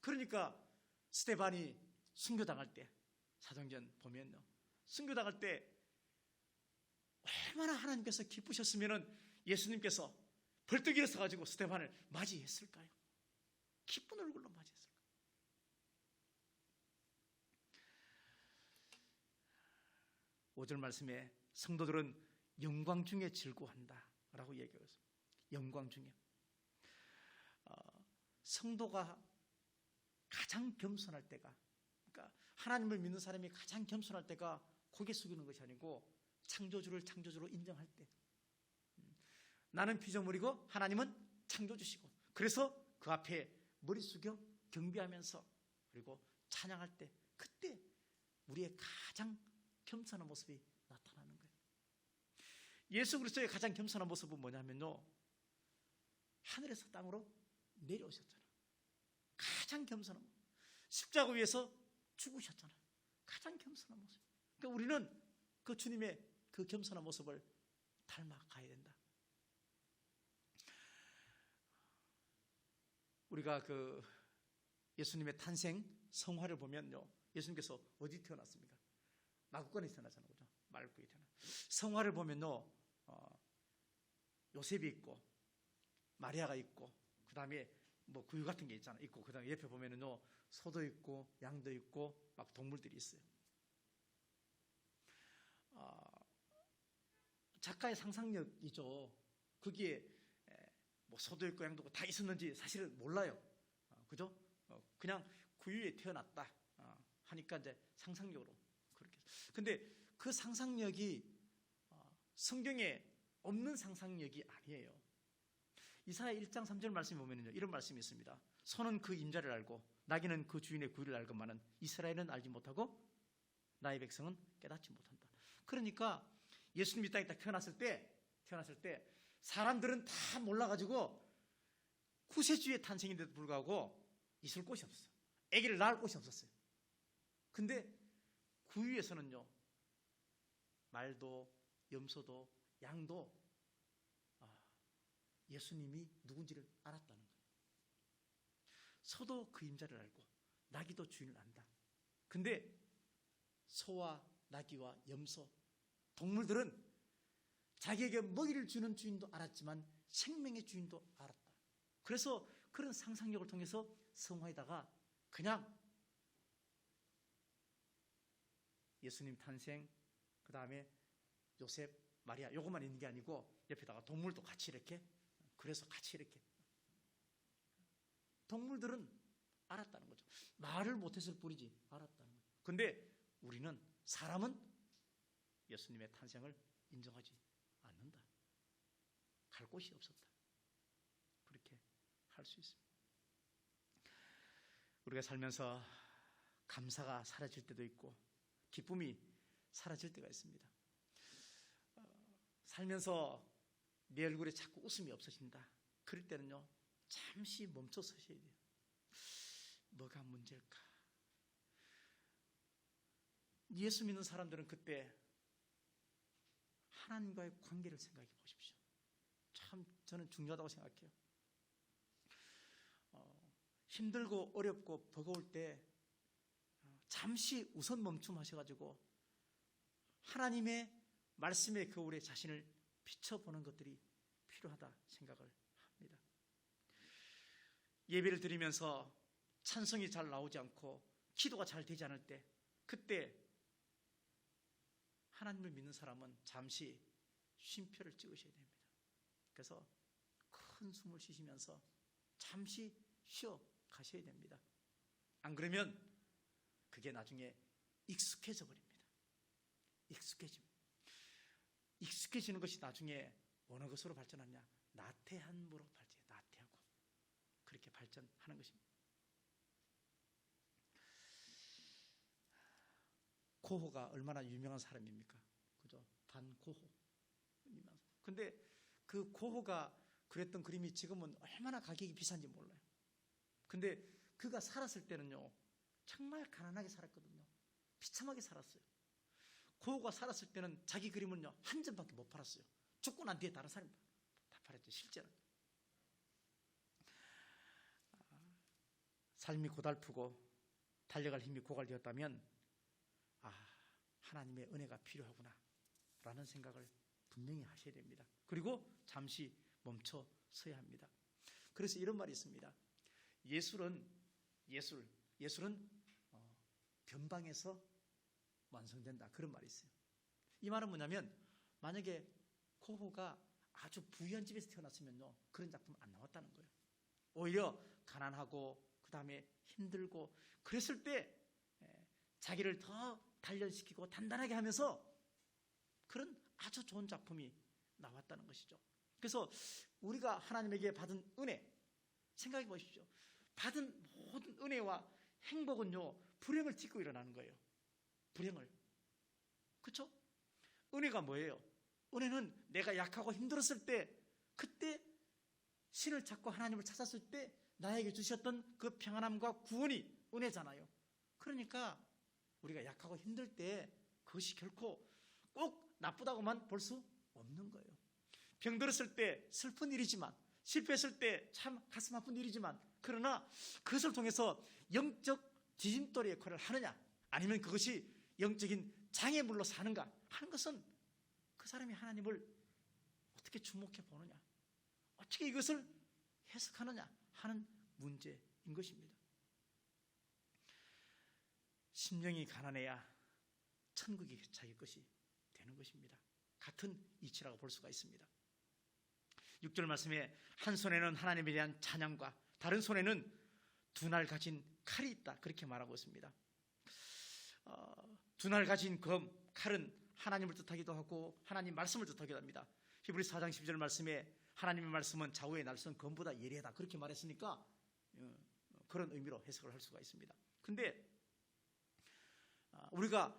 그러니까 스데반이 순교당할 때 사도행전 보면요, 순교당할 때 얼마나 하나님께서 기쁘셨으면 예수님께서 벌떡 일어서가지고 스데반을 맞이했을까요? 기쁜 얼굴로 맞이했을까요? 5절 말씀에 성도들은 영광 중에 즐거워한다 라고 얘기하고 있습니다. 영광 중에. 성도가 가장 겸손할 때가, 그러니까 하나님을 믿는 사람이 가장 겸손할 때가 고개 숙이는 것이 아니고 창조주를 창조주로 인정할 때. 나는 피조물이고 하나님은 창조주시고, 그래서 그 앞에 머리 숙여 경배하면서 그리고 찬양할 때, 그때 우리의 가장 겸손한 모습이 나타나는 거예요. 예수 그리스도의 가장 겸손한 모습은 뭐냐면요, 하늘에서 땅으로 내려오셨잖아요. 가장 겸손한 모습. 십자가 위에서 죽으셨잖아요. 가장 겸손한 모습. 그러니까 우리는 그 주님의 그 겸손한 모습을 닮아가야 된다. 우리가 그 예수님의 탄생 성화를 보면요, 예수님께서 어디 태어났습니까? 마구간에 태어나잖아요, 그죠? 말굽에 태어나. 성화를 보면요, 요셉이 있고 마리아가 있고 그 다음에 뭐 구유 같은 게 있잖아요. 있고 그 다음에 옆에 보면은요, 소도 있고 양도 있고 막 동물들이 있어요. 작가의 상상력이죠. 거기에 뭐 소도 있고 양도 있고 다 있었는지 사실은 몰라요. 그죠? 그냥 구유에 태어났다 하니까 이제 상상력으로 그렇게. 근데 그 상상력이 성경에 없는 상상력이 아니에요. 이사야 1장 3절 말씀에 보면요, 이런 말씀이 있습니다. 소는 그 임자를 알고 나귀는 그 주인의 구유를 알건만은 이스라엘은 알지 못하고 나의 백성은 깨닫지 못한다. 그러니까 예수님이 이 땅에 딱 태어났을 때 사람들은 다 몰라가지고 구세주의 탄생인데도 불구하고 있을 곳이 없었어요. 아기를 낳을 곳이 없었어요. 근데 구유에서는요, 말도 염소도 양도 예수님이 누군지를 알았다는 거예요. 소도 그 임자를 알고 나귀도 주인을 안다. 근데 소와 나귀와 염소, 동물들은 자기에게 먹이를 주는 주인도 알았지만 생명의 주인도 알았다. 그래서 그런 상상력을 통해서 성화에다가 그냥 예수님 탄생, 그 다음에 요셉, 마리아 요것만 있는 게 아니고 옆에다가 동물도 같이 이렇게, 그래서 같이 이렇게. 동물들은 알았다는 거죠. 말을 못했을 뿐이지 알았다는 거죠. 근데 우리는, 사람은 예수님의 탄생을 인정하지 않는다. 갈 곳이 없었다. 그렇게 할 수 있습니다. 우리가 살면서 감사가 사라질 때도 있고 기쁨이 사라질 때가 있습니다. 살면서 내 얼굴에 자꾸 웃음이 없어진다. 그럴 때는요, 잠시 멈춰 서셔야 돼요. 뭐가 문제일까? 예수 믿는 사람들은 그때 하나님과의 관계를 생각해 보십시오. 참 저는 중요하다고 생각해요. 힘들고 어렵고 버거울 때 잠시 우선 멈춤하셔가지고 하나님의 말씀의 거울에 자신을 비춰보는 것들이 필요하다 생각을 합니다. 예배를 드리면서 찬송이 잘 나오지 않고 기도가 잘 되지 않을 때, 그때 하나님을 믿는 사람은 잠시 쉼표를 찍으셔야 됩니다. 그래서 큰 숨을 쉬시면서 잠시 쉬어 가셔야 됩니다. 안 그러면 그게 나중에 익숙해져 버립니다. 익숙해지는 것이 나중에 어느 것으로 발전하냐? 나태함으로 발전해요. 나태하고 그렇게 발전하는 것입니다. 고호가 얼마나 유명한 사람입니까? 그죠? 반고호. 근데 그 고호가 그랬던 그림이 지금은 얼마나 가격이 비싼지 몰라요. 근데 그가 살았을 때는요, 정말 가난하게 살았거든요. 비참하게 살았어요. 고호가 살았을 때는 자기 그림은요, 한 점밖에 못 팔았어요. 죽고 난 뒤에 다른 사람이 다 팔았죠, 실제로. 삶이 고달프고 달려갈 힘이 고갈되었다면, 하나님의 은혜가 필요하구나 라는 생각을 분명히 하셔야 됩니다. 그리고 잠시 멈춰 서야 합니다. 그래서 이런 말이 있습니다. 예술은 변방에서 완성된다, 그런 말이 있어요. 이 말은 뭐냐면, 만약에 고호가 아주 부유한 집에서 태어났으면요, 그런 작품 안 나왔다는 거예요. 오히려 가난하고 그 다음에 힘들고 그랬을 때 자기를 더 단련시키고 단단하게 하면서 그런 아주 좋은 작품이 나왔다는 것이죠. 그래서 우리가 하나님에게 받은 은혜, 생각해 보십시오. 받은 모든 은혜와 행복은요, 불행을 딛고 일어나는 거예요. 불행을. 그렇죠? 은혜가 뭐예요? 은혜는 내가 약하고 힘들었을 때, 그때 신을 찾고 하나님을 찾았을 때 나에게 주셨던 그 평안함과 구원이 은혜잖아요. 그러니까 우리가 약하고 힘들 때 그것이 결코 꼭 나쁘다고만 볼 수 없는 거예요. 병들었을 때 슬픈 일이지만, 실패했을 때 참 가슴 아픈 일이지만, 그러나 그것을 통해서 영적 디딤돌의 역할을 하느냐, 아니면 그것이 영적인 장애물로 사는가 하는 것은 그 사람이 하나님을 어떻게 주목해 보느냐, 어떻게 이것을 해석하느냐 하는 문제인 것입니다. 심령이 가난해야 천국이 자기 것이 되는 것입니다. 같은 이치라고 볼 수가 있습니다. 6절 말씀에 한 손에는 하나님에 대한 찬양과 다른 손에는 두 날 가진 칼이 있다, 그렇게 말하고 있습니다. 두 날 가진 칼은 하나님을 뜻하기도 하고 하나님 말씀을 뜻하기도 합니다. 히브리서 4장 12절 말씀에 하나님의 말씀은 좌우의 날선 검보다 예리하다, 그렇게 말했으니까 그런 의미로 해석을 할 수가 있습니다. 근데 우리가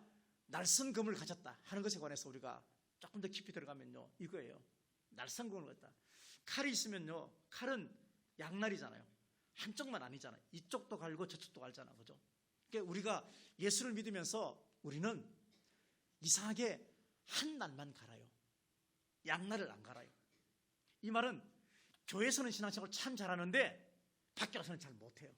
날선 검을 가졌다 하는 것에 관해서 우리가 조금 더 깊이 들어가면요, 이거예요. 날선 검을 가졌다. 칼이 있으면요, 칼은 양날이잖아요. 한쪽만 아니잖아요. 이쪽도 갈고 저쪽도 갈잖아, 그죠? 그러니까 우리가 예수를 믿으면서 우리는 이상하게 한 날만 갈아요. 양날을 안 갈아요. 이 말은 교회에서는 신앙생활을 참 잘하는데 밖에 와서는 잘 못해요.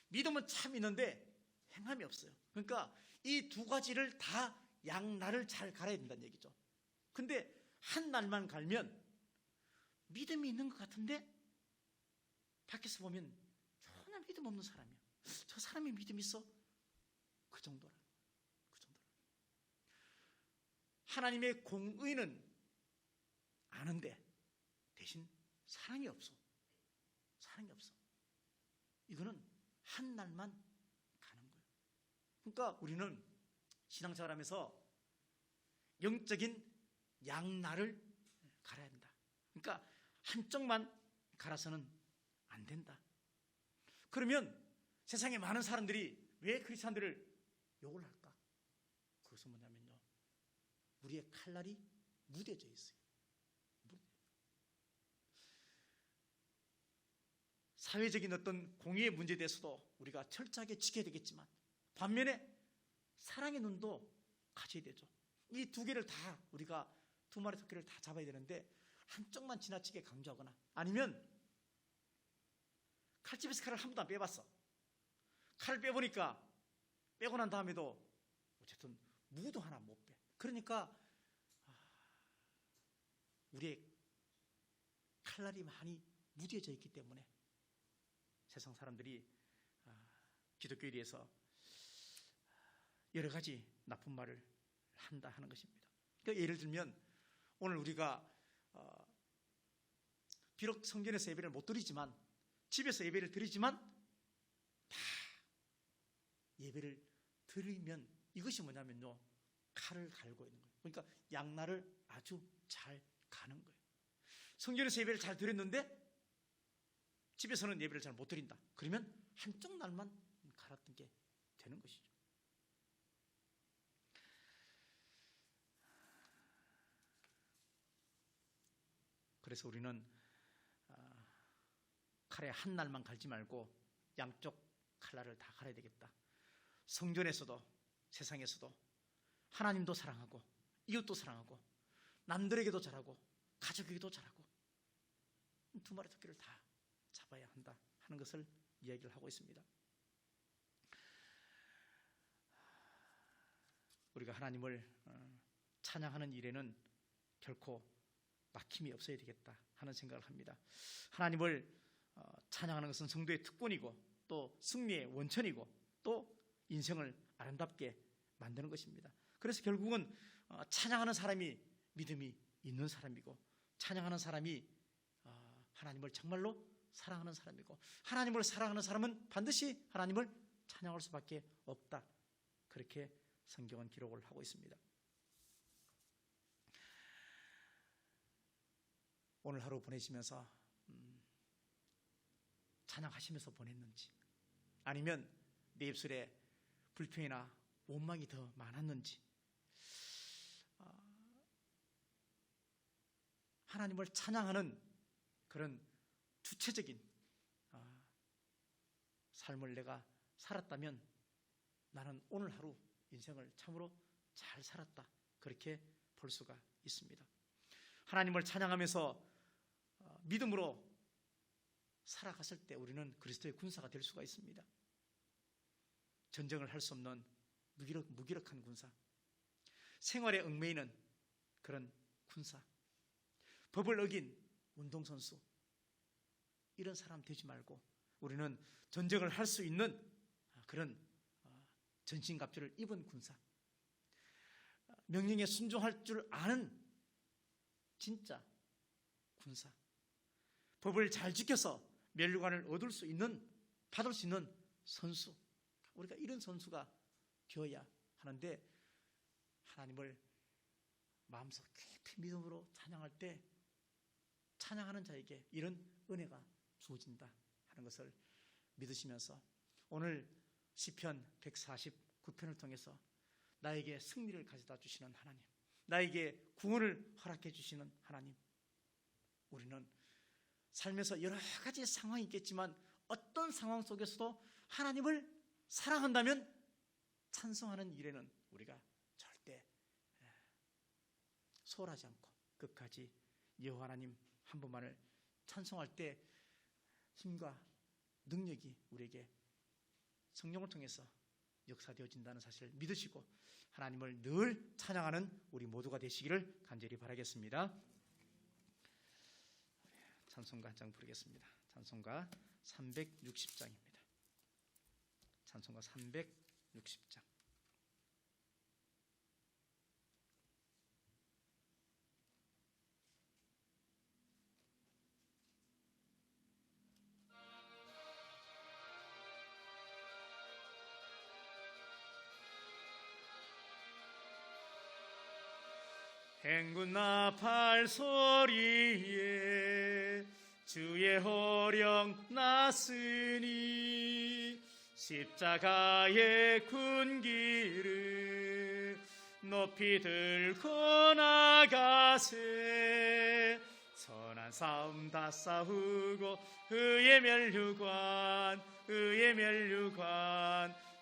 믿음은 참 있는데 행함이 없어요. 그러니까 이 두 가지를 다 양날을 잘 갈아야 된다는 얘기죠. 근데 한 날만 갈면 믿음이 있는 것 같은데 밖에서 보면 전혀 믿음 없는 사람이야. 저 사람이 믿음 있어? 그 정도라. 하나님의 공의는 아는데 대신 사랑이 없어. 이거는 한 날만 가는 거예요. 그러니까 우리는 신앙생활하면서 영적인 양날을 갈아야 한다. 그러니까 한쪽만 갈아서는 안 된다. 그러면 세상에 많은 사람들이 왜 크리스찬들을 욕을 할까? 그것은 뭐냐면요, 우리의 칼날이 무뎌져 있어요. 사회적인 어떤 공의의 문제에 대해서도 우리가 철저하게 지켜야 되겠지만 반면에 사랑의 눈도 가져야 되죠. 이 두 개를 다 우리가 두 마리 토끼를 다 잡아야 되는데 한쪽만 지나치게 강조하거나 아니면 칼집에서 칼을 한 번도 안 빼봤어. 칼을 빼보니까 빼고 난 다음에도 어쨌든 무도 하나 못 빼. 그러니까 우리의 칼날이 많이 무뎌져 있기 때문에 세상 사람들이 기독교에 대해서 여러 가지 나쁜 말을 한다 하는 것입니다. 그러니까 예를 들면 오늘 우리가 비록 성전에서 예배를 못 드리지만 집에서 예배를 드리지만 다 예배를 드리면 이것이 뭐냐면요, 칼을 갈고 있는 거예요. 그러니까 양날을 아주 잘 가는 거예요. 성전에서 예배를 잘 드렸는데 집에서는 예배를 잘 못 드린다. 그러면 한쪽 날만 갈았던 게 되는 것이죠. 그래서 우리는 칼에 한 날만 갈지 말고 양쪽 칼날을 다 갈아야 되겠다. 성전에서도 세상에서도 하나님도 사랑하고 이웃도 사랑하고 남들에게도 잘하고 가족에게도 잘하고 두 마리 토끼를 다 잡아야 한다 하는 것을 이야기를 하고 있습니다. 우리가 하나님을 찬양하는 일에는 결코 막힘이 없어야 되겠다 하는 생각을 합니다. 하나님을 찬양하는 것은 성도의 특권이고 또 승리의 원천이고 또 인생을 아름답게 만드는 것입니다. 그래서 결국은 찬양하는 사람이 믿음이 있는 사람이고 찬양하는 사람이 하나님을 정말로 사랑하는 사람이고 하나님을 사랑하는 사람은 반드시 하나님을 찬양할 수밖에 없다. 그렇게 성경은 기록을 하고 있습니다. 오늘 하루 보내시면서 찬양하시면서 보냈는지 아니면 내 입술에 불평이나 원망이 더 많았는지 하나님을 찬양하는 그런 주체적인 삶을 내가 살았다면 나는 오늘 하루 인생을 참으로 잘 살았다. 그렇게 볼 수가 있습니다. 하나님을 찬양하면서 믿음으로 살아갔을 때 우리는 그리스도의 군사가 될 수가 있습니다. 전쟁을 할 수 없는 무기력한 군사, 생활에 얽매이는 그런 군사, 법을 어긴 운동선수, 이런 사람 되지 말고 우리는 전쟁을 할 수 있는 그런 전신갑주를 입은 군사, 명령에 순종할 줄 아는 진짜 군사, 법을 잘 지켜서 멸류관을 얻을 수 있는, 받을 수 있는 선수, 우리가 이런 선수가 되어야 하는데 하나님을 마음속 깊이 믿음으로 찬양할 때 찬양하는 자에게 이런 은혜가 주어진다 하는 것을 믿으시면서 오늘 시편 149편을 통해서 나에게 승리를 가져다 주시는 하나님, 나에게 구원을 허락해 주시는 하나님, 우리는 삶에서 여러 가지 상황이 있겠지만 어떤 상황 속에서도 하나님을 사랑한다면 찬송하는 일에는 우리가 절대 소홀하지 않고 끝까지 여호와 하나님 한 분만을 찬송할 때 힘과 능력이 우리에게 성령을 통해서 역사되어진다는 사실을 믿으시고 하나님을 늘 찬양하는 우리 모두가 되시기를 간절히 바라겠습니다. 찬송가 한 장 부르겠습니다. 찬송가 360장입니다. 찬송가 360장. 행군 나팔 소리에 주의 호령 났으니 십자가의 군기를 높이 들고 나가세. 선한 싸움 다 싸우고 의의 멸류관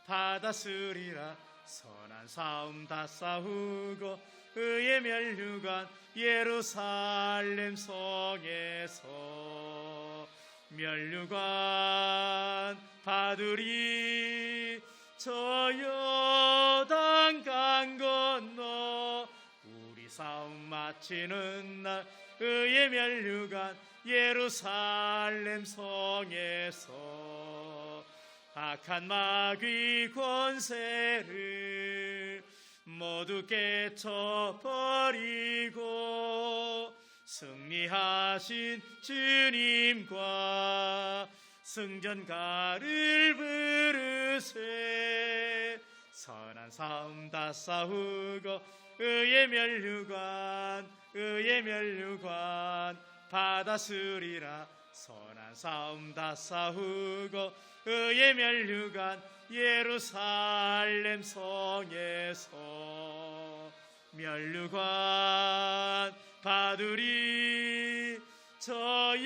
받았으리라. 선한 싸움 다 싸우고 의의 멸류관 예루살렘 성에서 멸류관 받으리. 저 요단강 건너 우리 싸움 마치는 날 의의 멸류관 예루살렘 성에서 악한 마귀 권세를 모두 깨쳐버리고 승리하신 주님과 승전가를 부르세. 선한 싸움 다 싸우고 의의 멸류관 받았으리라. 선한 싸움 다 싸우고 의의 멸류관 예루살렘 성에서 멸류관 받으리. 저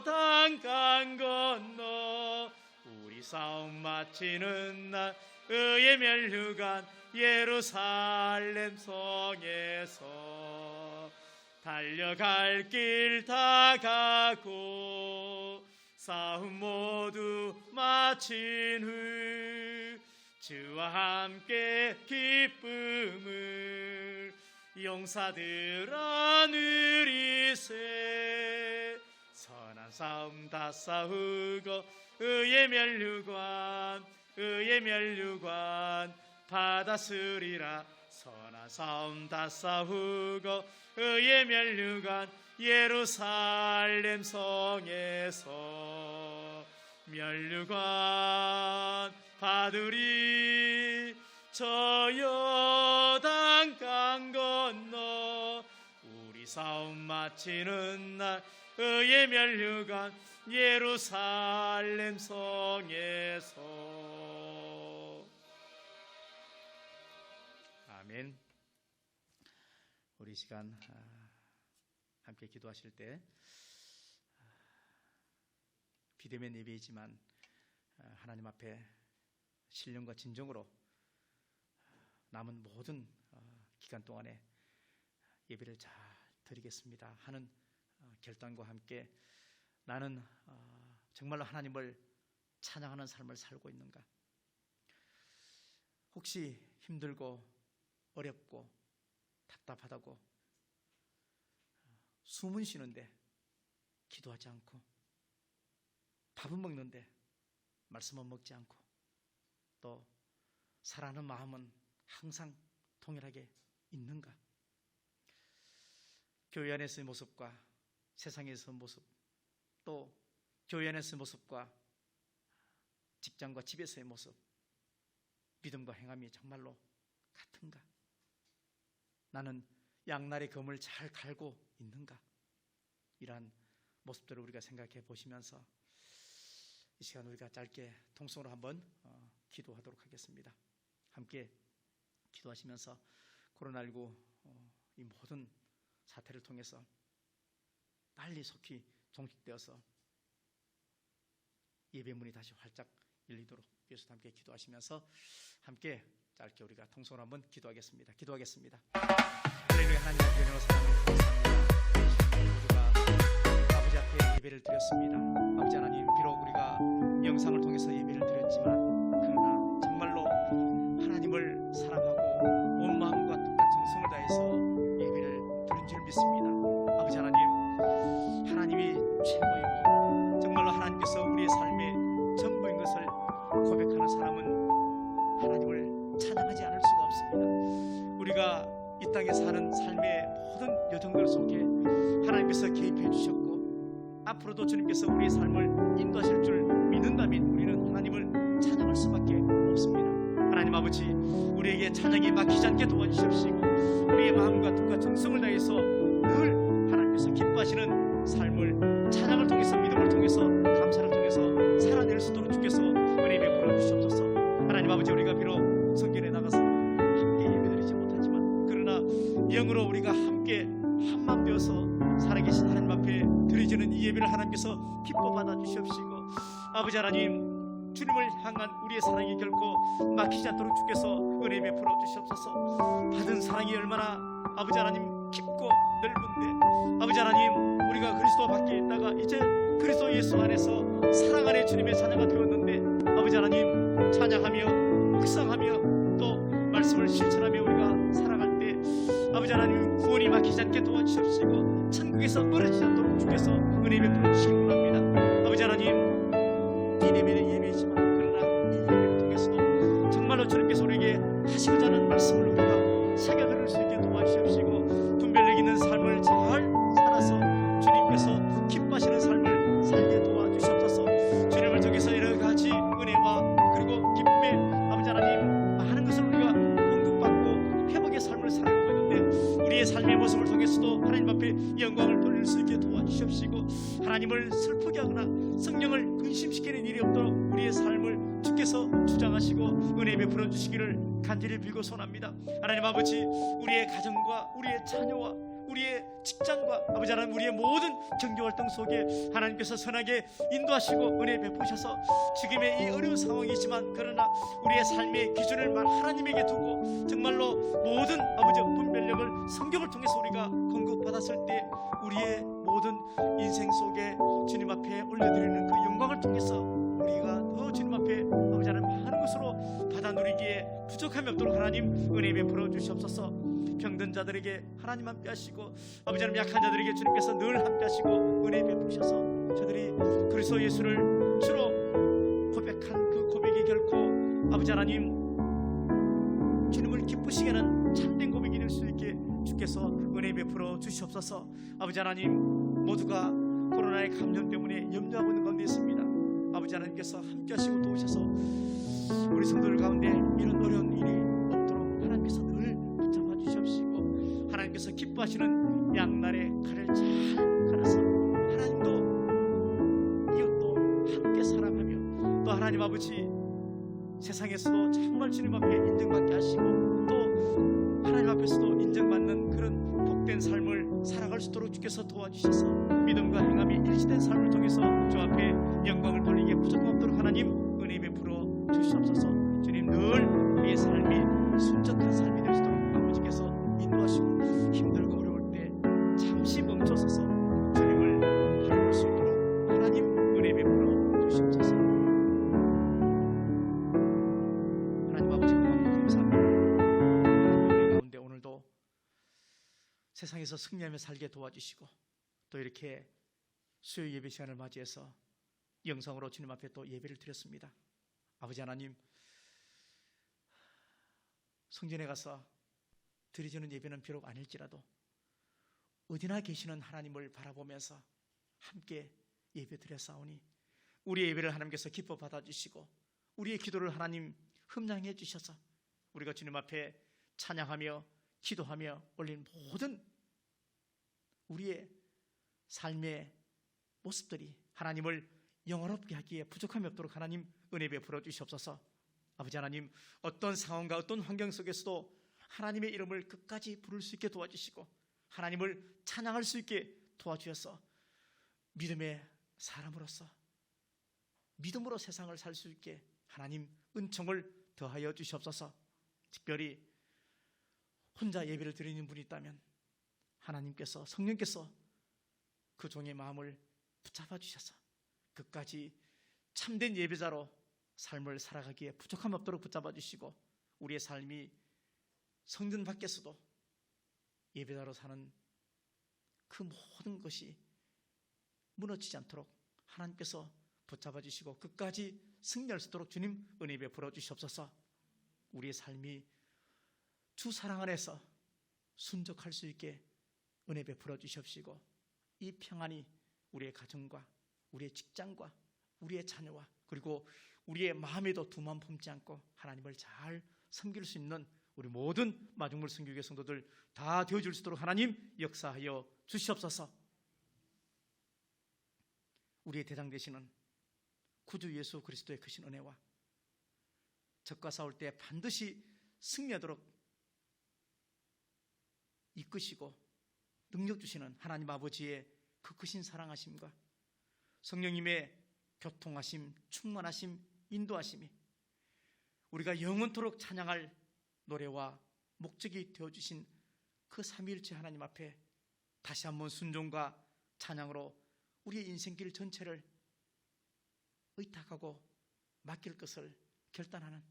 요단강 건너 우리 싸움 마치는 날 의의 멸류관 예루살렘 성에서 달려갈 길 다 가고 싸움 모두 마친 후 주와 함께 기쁨을 용사들아 누리세. 선한 싸움 다 싸우고 의의 멸류관 받았으리라. 선한 싸움 다 싸우고 의의 멸류관 예루살렘 성에서 멸류관 받으리. 저 요단강 건너 우리 싸움 마치는 날 의의 멸류관 예루살렘 성에서. 아멘. 우리 시간 함께 기도하실 때 비대면 예배이지만 하나님 앞에 신령과 진정으로 남은 모든 기간 동안에 예배를 잘 드리겠습니다 하는 결단과 함께 나는 정말로 하나님을 찬양하는 삶을 살고 있는가? 혹시 힘들고 어렵고 답답하다고 숨은 쉬는데 기도하지 않고 밥은 먹는데 말씀은 먹지 않고 또 살아가는 마음은 항상 동일하게 있는가? 교회 안에서의 모습과 세상에서의 모습, 또 교회 안에서의 모습과 직장과 집에서의 모습, 믿음과 행함이 정말로 같은가? 나는 양날의 검을 잘 갈고 있는가? 이러한 모습들을 우리가 생각해 보시면서 이 시간 우리가 짧게 통성으로 한번 기도하도록 하겠습니다. 함께 기도하시면서 코로나19 이 모든 사태를 통해서 빨리 속히 종식되어서 예배문이 다시 활짝 열리도록 예수 함께 기도하시면서 함께 짧게 우리가 통성으로 한번 기도하겠습니다. 할렐루야. 하나님 앞에 사랑을 감사합니다. 우리가 아버지 앞에 예배를 드렸습니다. 아버지 하나님, 비록 우리가 영상을 통해서 예배를 드렸지만 그러나 정말로 세상에 사는 삶의 모든 여정들 속에 하나님께서 개입해 주셨고 앞으로도 주님께서 우리의 삶을 인도하실 줄 믿는다면 우리는 하나님을 찬양할 수밖에 없습니다. 하나님 아버지, 우리에게 찬양이 막히지 않게 도와주십시고 우리의 마음과 뜻과 정성을 다해서 늘 하나님께서 기뻐하시는 삶을 찬양을 통해서, 믿음을 통해서, 감사를 통해서 살아낼 수 있도록 주께서 은혜 베풀어 주시옵소서. 하나님 아버지, 우리가 비록 성전에 나가서 함께 예배드리지 못하지만 그러나 영으로 우리가 함께 한마음 되어서 살아계신 하나님 앞에 드려지는 이 예배를 하나님께서 기뻐 받아 주시옵시고 아버지 하나님, 주님을 향한 우리의 사랑이 결코 막히지 않도록 주께서 은혜 베풀어 주시옵소서. 받은 사랑이 얼마나 아버지 하나님 깊고 넓은데, 아버지 하나님, 우리가 그리스도 밖에 있다가 이제 그리스도 예수 안에서 사랑 안에 주님의 자녀가 되었는데 아버지 하나님 찬양하며 묵상하며 또 말씀을 실천하며 우리가 살아갈 때 아버지 하나님 구원이 막히지 않게 도와주시옵시고 천국에서 멀어지지 않도록 주께서 은혜 베풀어 주시기 원합니다. 아버지 하나님, 이 예배는 예배이지만 그러나 이 예배를 통해서도 정말로 주님께서 우리에게 하시고자 하는 말씀을 우리가 새겨 들을 수 있게 도와주시옵시고 분별력 있는 삶을 잘 살아서 주님께서 기뻐하시는 삶을 살게 도와주시옵소서. 주님을 통해서 여러 가지 은혜와 그리고 기쁨의 아버지 하나님 많은 것을 우리가 공급받고 회복의 삶을 살아가고 있는데 우리의 삶의 모습을 통해서도 하나님 앞에 영광을 돌릴 수 있게 도와주시옵시고 하나님을 슬프게 하거나 성령을 근심시키는 일이 없도록 우리의 삶을 주께서 주장하시고 은혜 베풀어 주시기를 간절히 빌고 소원합니다. 하나님 아버지, 우리의 가정과 우리의 자녀와 우리의 직장과 아버지 하나님 우리의 모든 경제활동 속에 하나님께서 선하게 인도하시고 은혜 베푸셔서 지금의 이 어려운 상황이지만 그러나 우리의 삶의 기준을 하나님에게 두고 정말로 모든 아버지 분별력을 성경을 통해서 우리가 공급받았을 때 우리의 모든 인생 속에 주님 앞에 올려드리는 그 영광을 통해서 우리가 더 주님 앞에 아버지 하나님 많은 것으로 받아 누리기에 부족함이 없도록 하나님 은혜 베풀어 주시옵소서. 병든 자들에게 하나님 함께 하시고 아버지 하나님 약한 자들에게 주님께서 늘 함께 하시고 은혜 베푸셔서 저들이 그리스도 예수를 주로 고백한 그 고백이 결코 아버지 하나님 주님을 기쁘시게 하는 참된 고백이 될 수 있게 주께서 은혜 베풀어 주시옵소서. 아버지 하나님, 모두가 코로나의 감염 때문에 염려하고 있는 가운데 있습니다. 아버지 하나님께서 함께 하시고 도우셔서 우리 성도들 가운데 이런 어려운 일이 없도록 하나님께서 늘 붙잡아 주시옵시고 하나님께서 기뻐하시는 양날의 칼을 잘 갈아서 하나님도 이웃도 함께 사랑하며 또 하나님 아버지 세상에서도 정말 주님 앞에 인정받게 하시고 또 하나님 앞에서도 인정받는 그런 복된 삶을 살아갈 수 있도록 주께서 도와주셔서 믿음과 행함이 일치된 삶을 통해서 주 앞에 영광을 돌리기에 부족함 없도록 하나님 은혜 베풀어 주시옵소서. 주님, 늘 우리의 삶이 순적한 삶이 될 수 있도록 아버지께서 인도하시고 힘들고 어려울 때 잠시 멈춰서서 주님을 바라볼 수 있도록 하나님 은혜 베풀어 주시옵소서. 하나님 아버지, 고맙고 감사합니다. 우리 가운데 오늘도 세상에서 승리하며 살게 도와주시고 또 이렇게 수요 예배 시간을 맞이해서 영상으로 주님 앞에 또 예배를 드렸습니다. 아버지 하나님, 성전에 가서 드리지는 예배는 비록 아닐지라도 어디나 계시는 하나님을 바라보면서 함께 예배 드렸사오니 우리의 예배를 하나님께서 기뻐 받아주시고 우리의 기도를 하나님 흠양해 주셔서 우리가 주님 앞에 찬양하며 기도하며 올린 모든 우리의 삶의 모습들이 하나님을 영원롭게 하기에 부족함이 없도록 하나님 은혜 베풀어 주시옵소서. 아버지 하나님, 어떤 상황과 어떤 환경 속에서도 하나님의 이름을 끝까지 부를 수 있게 도와주시고 하나님을 찬양할 수 있게 도와주셔서 믿음의 사람으로서 믿음으로 세상을 살 수 있게 하나님 은총을 더하여 주시옵소서. 특별히 혼자 예배를 드리는 분이 있다면 하나님께서, 성령께서 그 종의 마음을 붙잡아 주셔서 끝까지 참된 예배자로 삶을 살아가기에 부족함 없도록 붙잡아 주시고 우리의 삶이 성전 밖에서도 예배자로 사는 그 모든 것이 무너지지 않도록 하나님께서 붙잡아 주시고 끝까지 승리할 수 있도록 주님 은혜 베풀어 주시옵소서. 우리의 삶이 주 사랑 안에서 순적할 수 있게 은혜 베풀어 주시옵시고, 이 평안이 우리의 가정과 우리의 직장과 우리의 자녀와 그리고 우리의 마음에도 두만 품지 않고 하나님을 잘 섬길 수 있는 우리 모든 마중물 선교회 성도들 다 되어줄 수 있도록 하나님 역사하여 주시옵소서. 우리의 대장 되시는 구주 예수 그리스도의 크신 은혜와 적과 싸울 때 반드시 승리하도록 이끄시고 능력 주시는 하나님 아버지의 그 크신 사랑하심과 성령님의 교통하심, 충만하심, 인도하심이 우리가 영원토록 찬양할 노래와 목적이 되어주신 그 삼위일체 하나님 앞에 다시 한번 순종과 찬양으로 우리의 인생길 전체를 의탁하고 맡길 것을 결단하는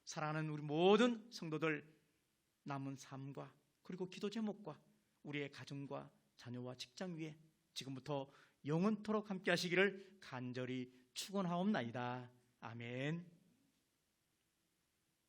사랑하는 우리 모든 성도들 남은 삶과 그리고 기도 제목과 우리의 가정과 자녀와 직장 위에 지금부터 영원토록 함께 하시기를 간절히 축원하옵나이다. 아멘.